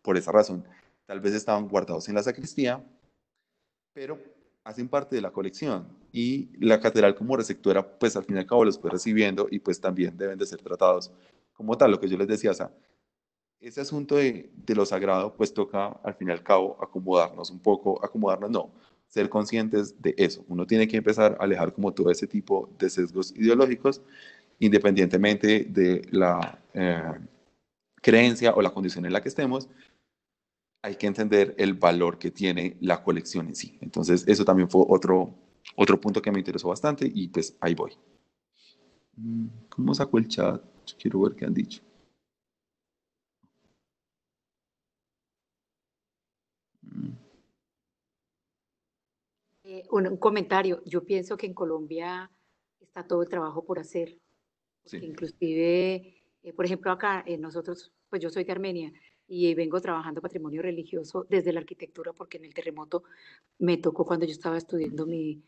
S3: por esa razón, tal vez estaban guardados en la sacristía, pero hacen parte de la colección y la catedral como receptora, pues al fin y al cabo los fue recibiendo y pues también deben de ser tratados como tal, lo que yo les decía, o sea, ese asunto de lo sagrado, pues toca al fin y al cabo acomodarnos un poco, acomodarnos no, ser conscientes de eso. Uno tiene que empezar a alejar como todo ese tipo de sesgos ideológicos, independientemente de la creencia o la condición en la que estemos, hay que entender el valor que tiene la colección en sí. Entonces, eso también fue otro punto que me interesó bastante y pues ahí voy. ¿Cómo saco el chat? Yo quiero ver qué han dicho.
S5: Un comentario. Yo pienso que en Colombia está todo el trabajo por hacer, porque
S3: Sí.
S5: inclusive, por ejemplo, acá nosotros, pues yo soy de Armenia y vengo trabajando patrimonio religioso desde la arquitectura, porque en el terremoto me tocó cuando yo estaba estudiando mi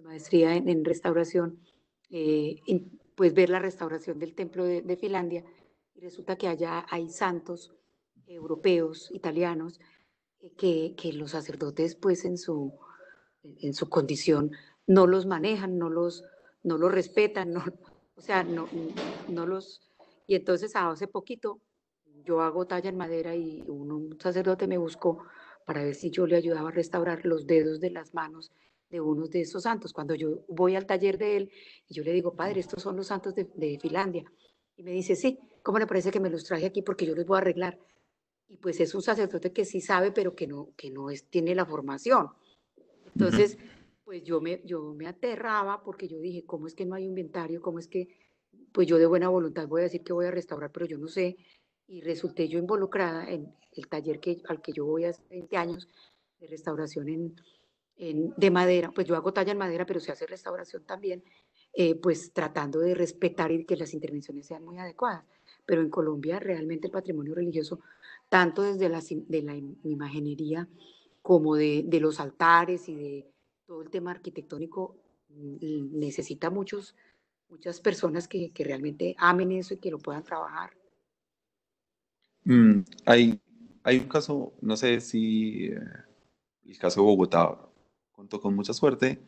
S5: maestría en restauración, pues ver la restauración del templo de Finlandia, y resulta que allá hay santos europeos, italianos, que los sacerdotes pues en su condición no los manejan, no los respetan, no, o sea, no los... Y entonces hace poquito yo hago talla en madera y un sacerdote me buscó para ver si yo le ayudaba a restaurar los dedos de las manos de unos de esos santos. Cuando yo voy al taller de él y yo le digo, padre, estos son los santos de Finlandia. Y me dice, sí, ¿cómo le parece que me los traje aquí? Porque yo los voy a arreglar. Y pues es un sacerdote que sí sabe, pero que no tiene la formación. Entonces, pues yo me aterraba porque yo dije, ¿cómo es que no hay inventario? ¿Cómo es que, pues yo de buena voluntad voy a decir que voy a restaurar, pero yo no sé? Y resulté yo involucrada en el taller al que yo voy hace 20 años de restauración de madera. Pues yo hago talla en madera, pero se hace restauración también, pues tratando de respetar y que las intervenciones sean muy adecuadas. Pero en Colombia realmente el patrimonio religioso, tanto desde de la imaginería como de los altares y de todo el tema arquitectónico, necesita muchas personas que realmente amen eso y que lo puedan trabajar.
S3: Hay un caso, no sé si el caso de Bogotá contó con mucha suerte,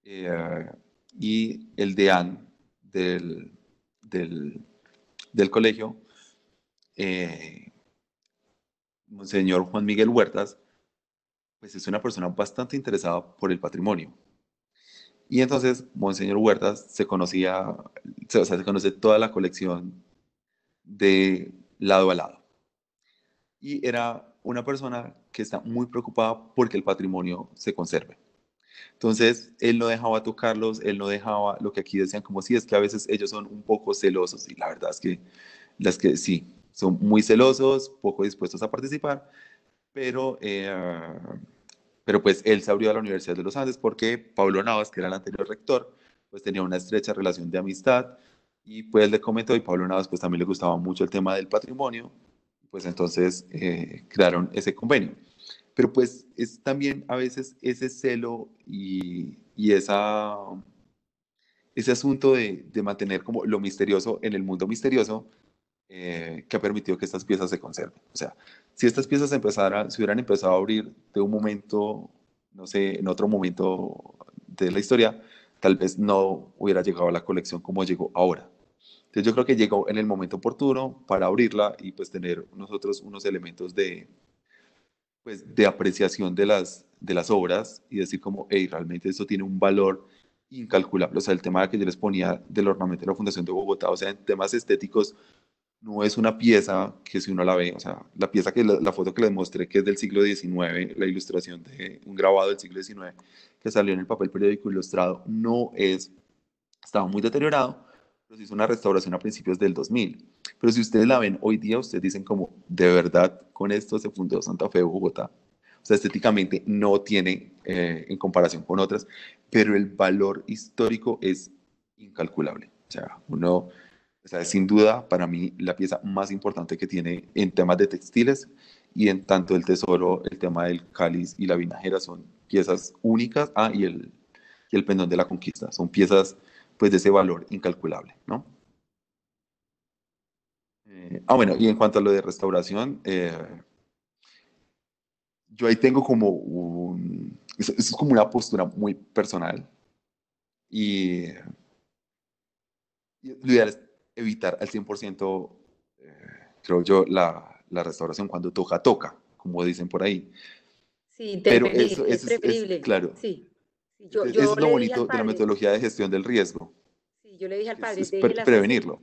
S3: y el deán del colegio, Monseñor Juan Miguel Huertas, pues es una persona bastante interesada por el patrimonio. Y entonces Monseñor Huertas se conoce toda la colección de lado a lado. Y era una persona que está muy preocupada porque el patrimonio se conserve. Entonces, él no dejaba tocarlos, él no dejaba lo que aquí decían como si es que a veces ellos son un poco celosos y la verdad es que las que sí, son muy celosos, poco dispuestos a participar, pero, pues él se abrió a la Universidad de los Andes porque Pablo Navas, que era el anterior rector, pues tenía una estrecha relación de amistad y pues le comentó y Pablo Navas pues también le gustaba mucho el tema del patrimonio, pues entonces crearon ese convenio. Pero pues es también a veces ese celo y ese asunto de mantener como lo misterioso en el mundo misterioso que ha permitido que estas piezas se conserven. O sea, si estas piezas se hubieran empezado a abrir de un momento, no sé, en otro momento de la historia, tal vez no hubiera llegado a la colección como llegó ahora. Entonces yo creo que llegó en el momento oportuno para abrirla y pues tener nosotros unos elementos pues, de apreciación de las obras y decir como, hey, realmente esto tiene un valor incalculable. O sea, el tema que yo les ponía del ornamento de la Fundación de Bogotá, o sea, en temas estéticos, no es una pieza que si uno la ve, o sea, la pieza la foto que les mostré, que es del siglo XIX, la ilustración de un grabado del siglo XIX, que salió en el papel periódico ilustrado, estaba muy deteriorado, pero se hizo una restauración a principios del 2000. Pero si ustedes la ven hoy día, ustedes dicen como, de verdad, con esto se fundó Santa Fe de Bogotá. O sea, estéticamente no tiene en comparación con otras, pero el valor histórico es incalculable. O sea, es sin duda para mí la pieza más importante que tiene en temas de textiles y en tanto el tesoro, el tema del cáliz y la vinajera son piezas únicas. Y el pendón de la conquista, son piezas pues de ese valor incalculable, ¿no? Bueno, y en cuanto a lo de restauración, yo ahí tengo como eso es como una postura muy personal y lo ideal es evitar al 100%, creo yo, la restauración cuando toca, como dicen por ahí.
S5: Sí,
S3: Pero
S5: intervenir, es
S3: es
S5: preferible.
S3: claro,
S5: Sí. Sí,
S3: eso
S5: yo
S3: es lo
S5: le dije al
S3: bonito de la
S5: padre,
S3: metodología de gestión del riesgo,
S5: sí, yo le dije al padre,
S3: es
S5: déjelas así.
S3: prevenirlo.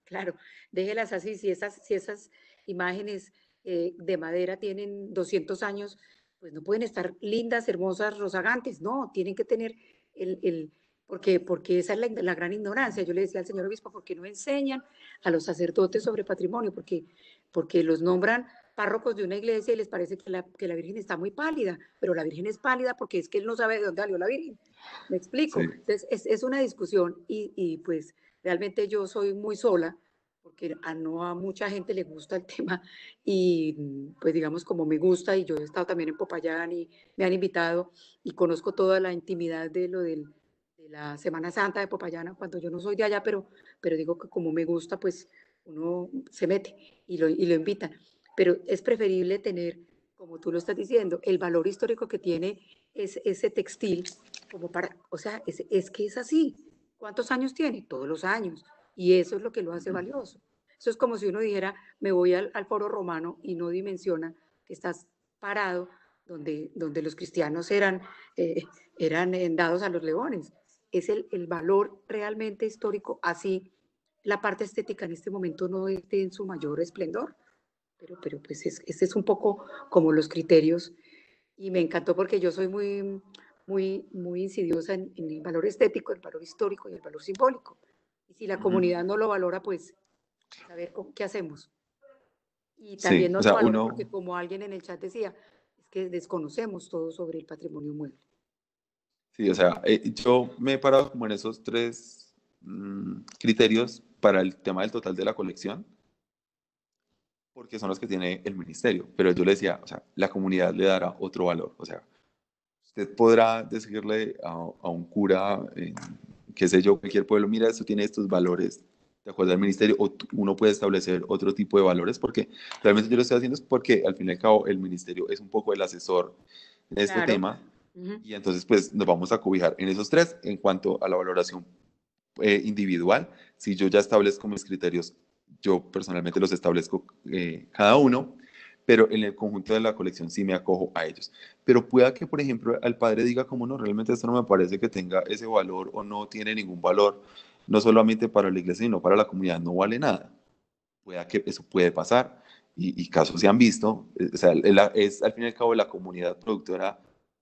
S5: Claro, déjelas así. Si esas imágenes de madera tienen 200 años, pues no pueden estar lindas, hermosas, rozagantes, no, tienen que tener porque esa es la gran ignorancia. Yo le decía al señor obispo, ¿por qué no enseñan a los sacerdotes sobre patrimonio? Porque los nombran párrocos de una iglesia y les parece que la Virgen está muy pálida, pero la Virgen es pálida porque es que él no sabe de dónde salió la Virgen. ¿Me explico?
S3: Sí.
S5: Entonces, es una discusión y pues realmente yo soy muy sola porque no a mucha gente le gusta el tema y pues digamos como me gusta y yo he estado también en Popayán y me han invitado y conozco toda la intimidad de la Semana Santa de Popayán cuando yo no soy de allá, pero digo que como me gusta pues uno se mete y lo invitan. Pero es preferible tener, como tú lo estás diciendo, el valor histórico que tiene ese textil como para, o sea, es que es así. ¿Cuántos años tiene? Todos los años. Y eso es lo que lo hace valioso. Eso es como si uno dijera, me voy al foro romano y no dimensiona que estás parado donde los cristianos eran dados a los leones. Es el valor realmente histórico, así la parte estética en este momento no es en su mayor esplendor, pero pues este es un poco como los criterios y me encantó porque yo soy muy insidiosa en el valor estético, el valor histórico y el valor simbólico. Y si la comunidad no lo valora, pues a ver qué hacemos. Y también
S3: Sí,
S5: no
S3: o
S5: lo
S3: sea,
S5: valora porque como alguien en el chat decía, es que desconocemos todo sobre el patrimonio mueble.
S3: sí, o sea, yo me he parado como en esos tres criterios para el tema del total de la colección, porque son los que tiene el ministerio. Pero yo le decía, o sea, la comunidad le dará otro valor. O sea, usted podrá decirle a un cura, qué sé yo, cualquier pueblo, mira, esto tiene estos valores de acuerdo al ministerio, o uno puede establecer otro tipo de valores, porque realmente yo lo estoy haciendo es porque al fin y al cabo el ministerio es un poco el asesor de este
S5: Claro.
S3: tema, y entonces pues nos vamos a cobijar en esos tres en cuanto a la valoración individual. Si yo ya establezco mis criterios, yo personalmente los establezco cada uno, pero en el conjunto de la colección sí me acojo a ellos. Pero pueda que, por ejemplo, al padre diga como no, realmente esto no me parece que tenga ese valor o no tiene ningún valor, no solamente para la iglesia, sino para la comunidad, no vale nada. pueda que eso puede pasar y casos se han visto. O sea, es al fin y al cabo la comunidad productora,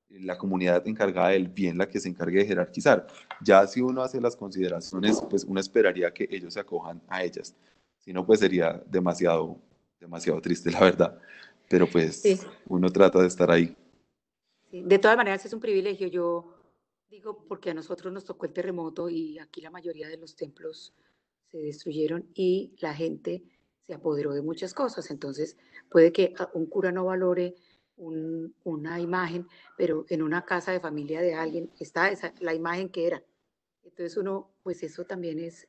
S3: la comunidad encargada del bien la que se encargue de jerarquizar. Ya si uno hace las consideraciones, pues uno esperaría que ellos se acojan a ellas. Si no, pues sería demasiado, demasiado triste, la verdad. Pero
S5: Sí,
S3: pues uno trata de estar ahí.
S5: sí. De todas maneras es un privilegio. Yo digo porque a nosotros nos tocó el terremoto y aquí la mayoría de los templos se destruyeron y la gente se apoderó de muchas cosas. Entonces puede que un cura no valore una imagen, pero en una casa de familia de alguien está la imagen que era. Entonces uno, pues eso también es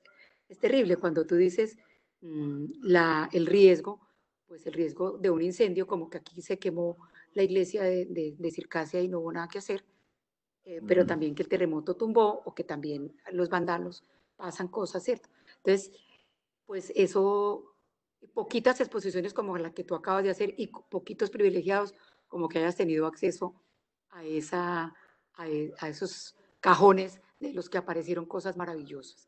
S5: terrible cuando tú dices el riesgo, pues el riesgo de un incendio, como que aquí se quemó la iglesia de Circasia y no hubo nada que hacer, pero también que el terremoto tumbó o que también los vandalos pasan cosas, ¿cierto? Entonces, pues eso, poquitas exposiciones como la que tú acabas de hacer y poquitos privilegiados como que hayas tenido acceso a, a esos cajones de los que aparecieron cosas maravillosas.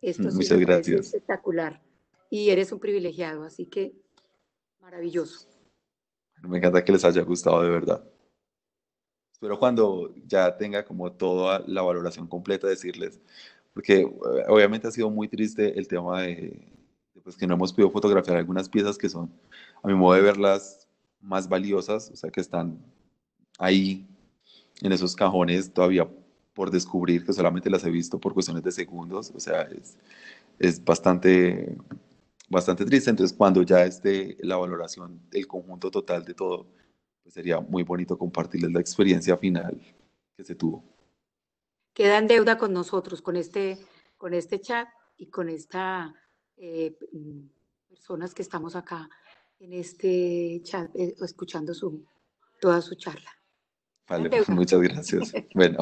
S5: Esto sí
S3: Muchas
S5: me parece
S3: gracias.
S5: espectacular y eres un privilegiado, así que maravilloso.
S3: Me encanta que les haya gustado de verdad. Espero cuando ya tenga como toda la valoración completa decirles, porque obviamente ha sido muy triste el tema de, pues, que no hemos podido fotografiar algunas piezas que son, a mi modo de verlas, más valiosas, o sea, que están ahí en esos cajones todavía por descubrir, que solamente las he visto por cuestiones de segundos, o sea, es bastante, bastante triste. Entonces, cuando ya esté la valoración del conjunto total de todo, pues sería muy bonito compartirles la experiencia final que se tuvo.
S5: Queda en deuda con nosotros, con este chat y con esta personas que estamos acá en este chat escuchando toda su charla. Queda en
S3: Vale,
S5: deuda.
S3: muchas gracias. Bueno,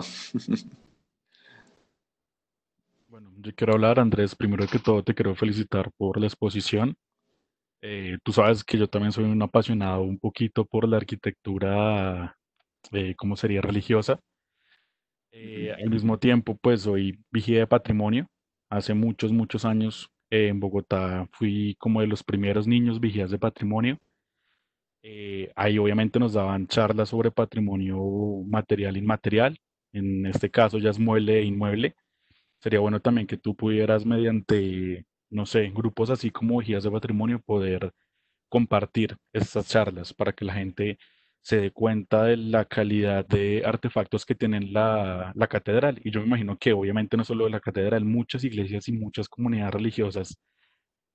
S8: Bueno, yo quiero hablar, Andrés, primero que todo te quiero felicitar por la exposición. Tú sabes que yo también soy un apasionado un poquito por la arquitectura, ¿cómo sería? Religiosa. Al mismo tiempo, pues soy vigía de patrimonio. Hace muchos, muchos años en Bogotá fui como de los primeros niños vigías de patrimonio. Ahí obviamente nos daban charlas sobre patrimonio material e inmaterial. En este caso ya es mueble e inmueble. Sería bueno también que tú pudieras mediante, no sé, grupos así como vigías de patrimonio poder compartir estas charlas para que la gente se dé cuenta de la calidad de artefactos que tiene la catedral. Y yo me imagino que obviamente no solo la catedral, muchas iglesias y muchas comunidades religiosas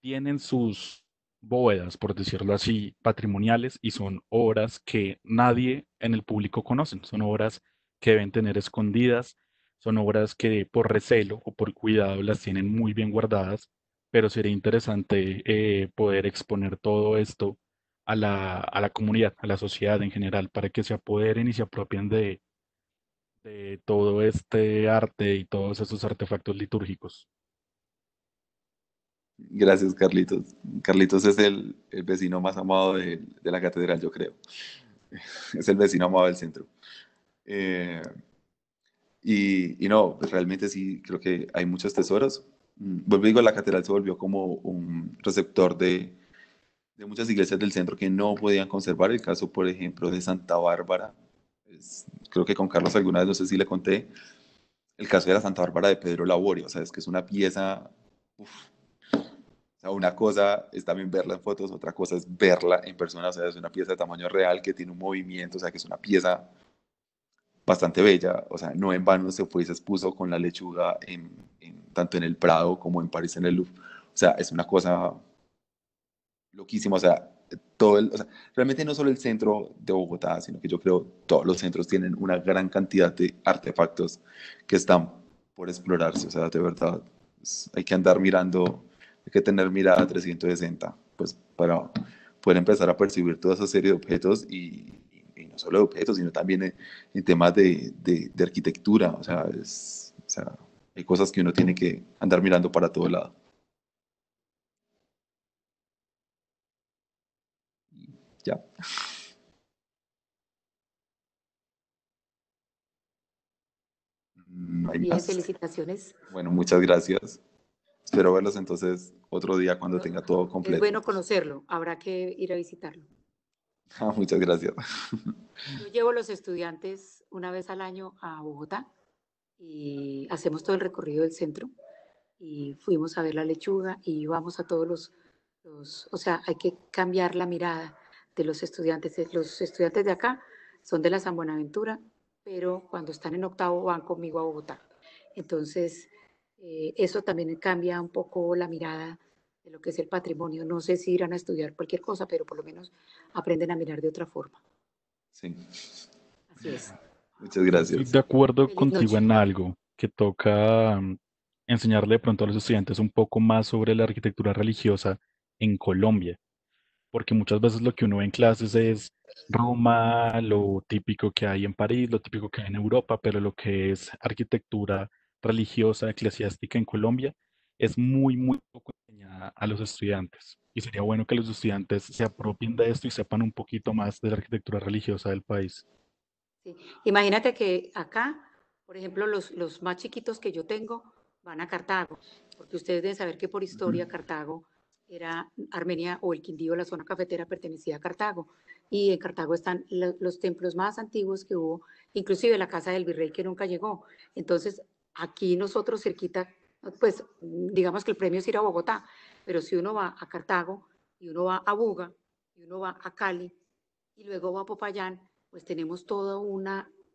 S8: tienen sus bóvedas, por decirlo así, patrimoniales y son obras que nadie en el público conoce. Son obras que deben tener escondidas, son obras que por recelo o por cuidado las tienen muy bien guardadas, pero sería interesante poder exponer todo esto a la comunidad, a la sociedad en general, para que se apoderen y se apropien de todo este arte y todos esos artefactos litúrgicos.
S3: gracias, Carlitos. Carlitos es el vecino más amado de la catedral, yo creo. Es el vecino amado del centro. Eh, y no, pues realmente sí, creo que hay muchos tesoros. Vuelvo y digo, la catedral se volvió como un receptor de muchas iglesias del centro que no podían conservar. El caso, por ejemplo, de Santa Bárbara. Creo que con Carlos alguna vez, no sé si le conté, el caso de la Santa Bárbara de Pedro Laborio. O sea, es que es una pieza, uf, o sea, una cosa es también verla en fotos, otra cosa es verla en persona. O sea, es una pieza de tamaño real que tiene un movimiento, o sea, que es una pieza bastante bella. O sea, no en vano se fue y se expuso con la lechuga tanto en el Prado como en París en el Louvre. O sea, es una cosa loquísimo, o sea, o sea, realmente no solo el centro de Bogotá, sino que yo creo todos los centros tienen una gran cantidad de artefactos que están por explorarse, o sea, de verdad, hay que andar mirando, hay que tener mirada 360, pues para poder empezar a percibir toda esa serie de objetos y no solo de objetos, sino también en temas de arquitectura, o sea, o sea, hay cosas que uno tiene que andar mirando para todo lado. Ya. No hay
S5: Bien,
S3: más.
S5: felicitaciones.
S3: Bueno, muchas gracias. Espero verlos entonces otro día cuando tenga todo
S5: Es
S3: completo.
S5: bueno conocerlo, habrá que ir a visitarlo.
S3: Muchas gracias.
S5: Yo llevo los estudiantes una vez al año a Bogotá y hacemos todo el recorrido del centro y fuimos a ver la lechuga y vamos a todos o sea, hay que cambiar la mirada de los estudiantes. Los estudiantes de acá son de la San Buenaventura, pero cuando están en octavo van conmigo a Bogotá. Entonces, eso también cambia un poco la mirada de lo que es el patrimonio. No sé si irán a estudiar cualquier cosa, pero por lo menos aprenden a mirar de otra forma.
S3: Sí,
S5: Así es.
S3: muchas
S8: Estoy
S3: gracias.
S8: de acuerdo
S5: Feliz
S8: contigo
S5: noche.
S8: en algo, que toca enseñarle de pronto a los estudiantes un poco más sobre la arquitectura religiosa en Colombia, porque muchas veces lo que uno ve en clases es Roma, lo típico que hay en París, lo típico que hay en Europa, pero lo que es arquitectura religiosa, eclesiástica en Colombia es muy, muy poco enseñada a los estudiantes. Y sería bueno que los estudiantes se apropien de esto y sepan un poquito más de la arquitectura religiosa del país.
S5: Sí. Imagínate que acá, por ejemplo, los más chiquitos que yo tengo van a Cartago, porque ustedes deben saber que por historia Cartago era Armenia o el Quindío, la zona cafetera, pertenecía a Cartago. Y en Cartago están los templos más antiguos que hubo, inclusive la casa del virrey que nunca llegó. Entonces, aquí nosotros cerquita, pues digamos que el premio es ir a Bogotá, pero si uno va a Cartago y uno va a Buga y uno va a Cali y luego va a Popayán, pues tenemos todo un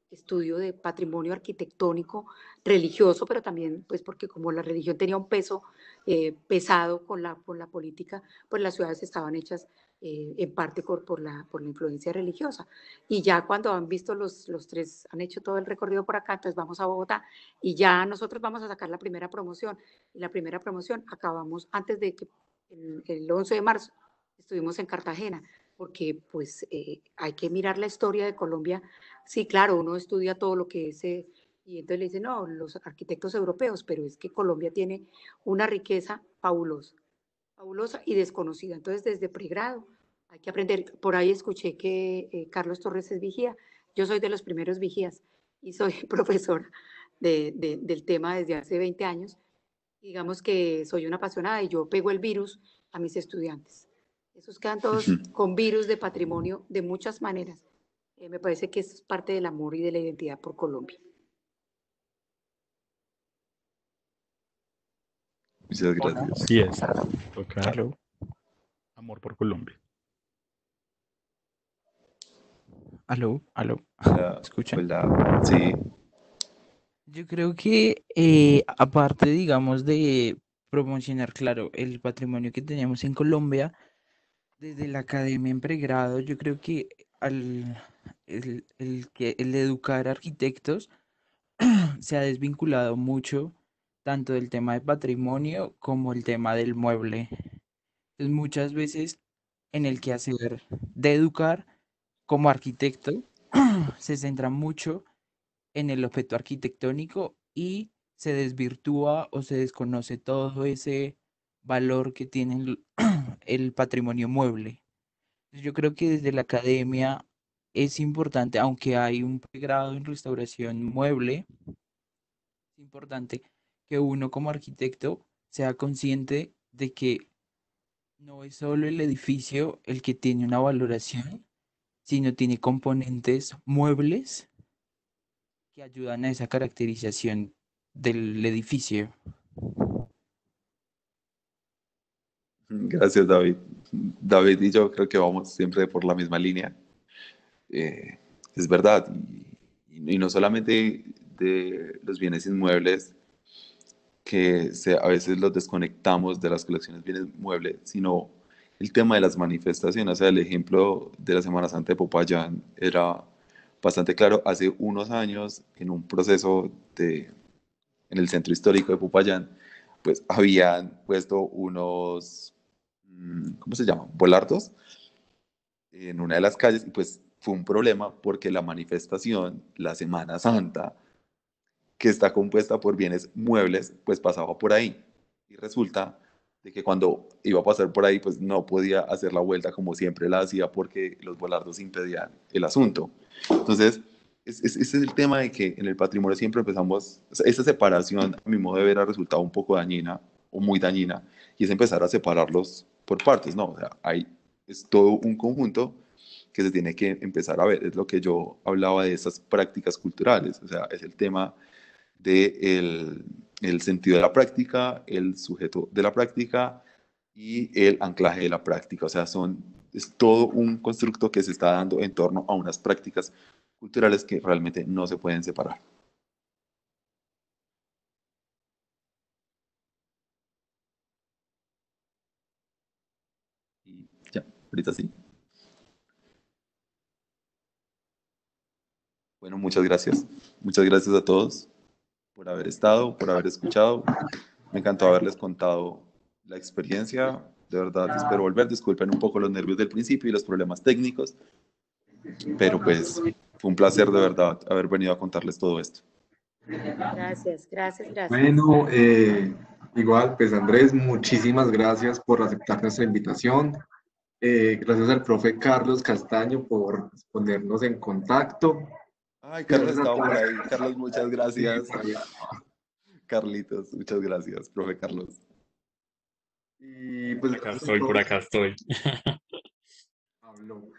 S5: estudio de patrimonio arquitectónico religioso, pero también pues porque como la religión tenía un peso pesado con la política, pues las ciudades estaban hechas en parte por la influencia religiosa. Y ya cuando han visto los tres, han hecho todo el recorrido por acá, entonces vamos a Bogotá y ya nosotros vamos a sacar la primera promoción. Y la primera promoción acabamos antes de que el 11 de marzo estuvimos en Cartagena porque pues hay que mirar la historia de Colombia. Sí, claro, uno estudia todo lo que es, y entonces le dicen, no, los arquitectos europeos, pero es que Colombia tiene una riqueza fabulosa, fabulosa y desconocida. Entonces, desde pregrado hay que aprender. Por ahí escuché que Carlos Torres es vigía. Yo soy de los primeros vigías y soy profesora del tema desde hace 20 años. Digamos que soy una apasionada y yo pego el virus a mis estudiantes. Esos quedan todos con virus de patrimonio de muchas maneras. Me parece que es parte del amor y de la identidad por Colombia.
S3: Muchas
S9: Hola,
S3: gracias.
S8: Así es, toca
S9: aló,
S8: amor por Colombia.
S9: aló,
S3: Hola,
S9: ¿me escuchan?
S3: hola, sí,
S9: Yo creo que aparte, digamos, de promocionar, claro, el patrimonio que tenemos en Colombia, desde la academia en pregrado, yo creo que el educar arquitectos se ha desvinculado mucho tanto del tema de patrimonio como el tema del mueble. Entonces, muchas veces en el quehacer de educar como arquitecto se centra mucho en el objeto arquitectónico y se desvirtúa o se desconoce todo ese valor que tiene el patrimonio mueble. Yo creo que desde la academia es importante, aunque hay un pregrado en restauración mueble, es importante que uno como arquitecto sea consciente de que no es solo el edificio el que tiene una valoración, sino tiene componentes muebles que ayudan a esa caracterización del edificio.
S3: gracias David. David y yo creo que vamos siempre por la misma línea. Eh, es verdad, y no solamente de los bienes inmuebles, que a veces los desconectamos de las colecciones de bienes muebles, sino el tema de las manifestaciones. O sea, el ejemplo de la Semana Santa de Popayán era bastante claro. Hace unos años, en un proceso en el centro histórico de Popayán, pues habían puesto unos, ¿cómo se llaman? Volardos en una de las calles y pues fue un problema porque la manifestación, la Semana Santa, que está compuesta por bienes muebles, pues pasaba por ahí. Y resulta de que cuando iba a pasar por ahí, pues no podía hacer la vuelta como siempre la hacía porque los volardos impedían el asunto. Entonces, ese es el tema de que en el patrimonio siempre empezamos, o sea, esa separación, a mi modo de ver, ha resultado un poco dañina o muy dañina, y es empezar a separarlos por partes, ¿no? O sea, es todo un conjunto que se tiene que empezar a ver. Es lo que yo hablaba de esas prácticas culturales, o sea, es el tema del el sentido de la práctica, el sujeto de la práctica y el anclaje de la práctica. O sea, es todo un constructo que se está dando en torno a unas prácticas culturales que realmente no se pueden separar. Y ya, ahorita sí. Bueno, muchas gracias. Muchas gracias a todos por haber estado, por haber escuchado. Me encantó haberles contado la experiencia. De verdad, espero volver. Disculpen un poco los nervios del principio y los problemas técnicos, pero pues fue un placer de verdad haber venido a contarles todo esto.
S5: Gracias, gracias, gracias.
S2: Bueno, igual, pues Andrés, muchísimas gracias por aceptar nuestra invitación. Gracias al profe Carlos Castaño por ponernos en contacto.
S3: Ay, Carlos
S2: Gracias a
S3: estaba por
S2: todos.
S3: ahí. Carlos, muchas gracias.
S2: Sí, por allá.
S3: Carlitos, muchas gracias, profe Carlos.
S2: Y pues
S10: Acá
S2: gracias a
S10: estoy, por
S2: todos.
S10: acá estoy.
S2: Habló.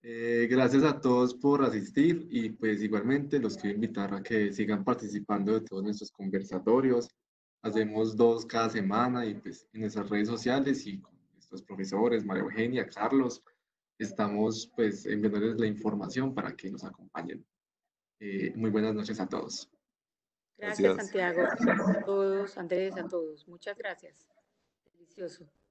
S2: Gracias a todos por asistir y pues igualmente los quiero invitar a que sigan participando de todos nuestros conversatorios. Hacemos 2 cada semana y pues en nuestras redes sociales y con nuestros profesores, María Eugenia, Carlos, estamos pues enviándoles la información para que nos acompañen. Muy buenas noches a todos.
S5: Gracias,
S3: Gracias.
S5: Santiago, a todos, Andrés, a todos. Muchas gracias. Delicioso.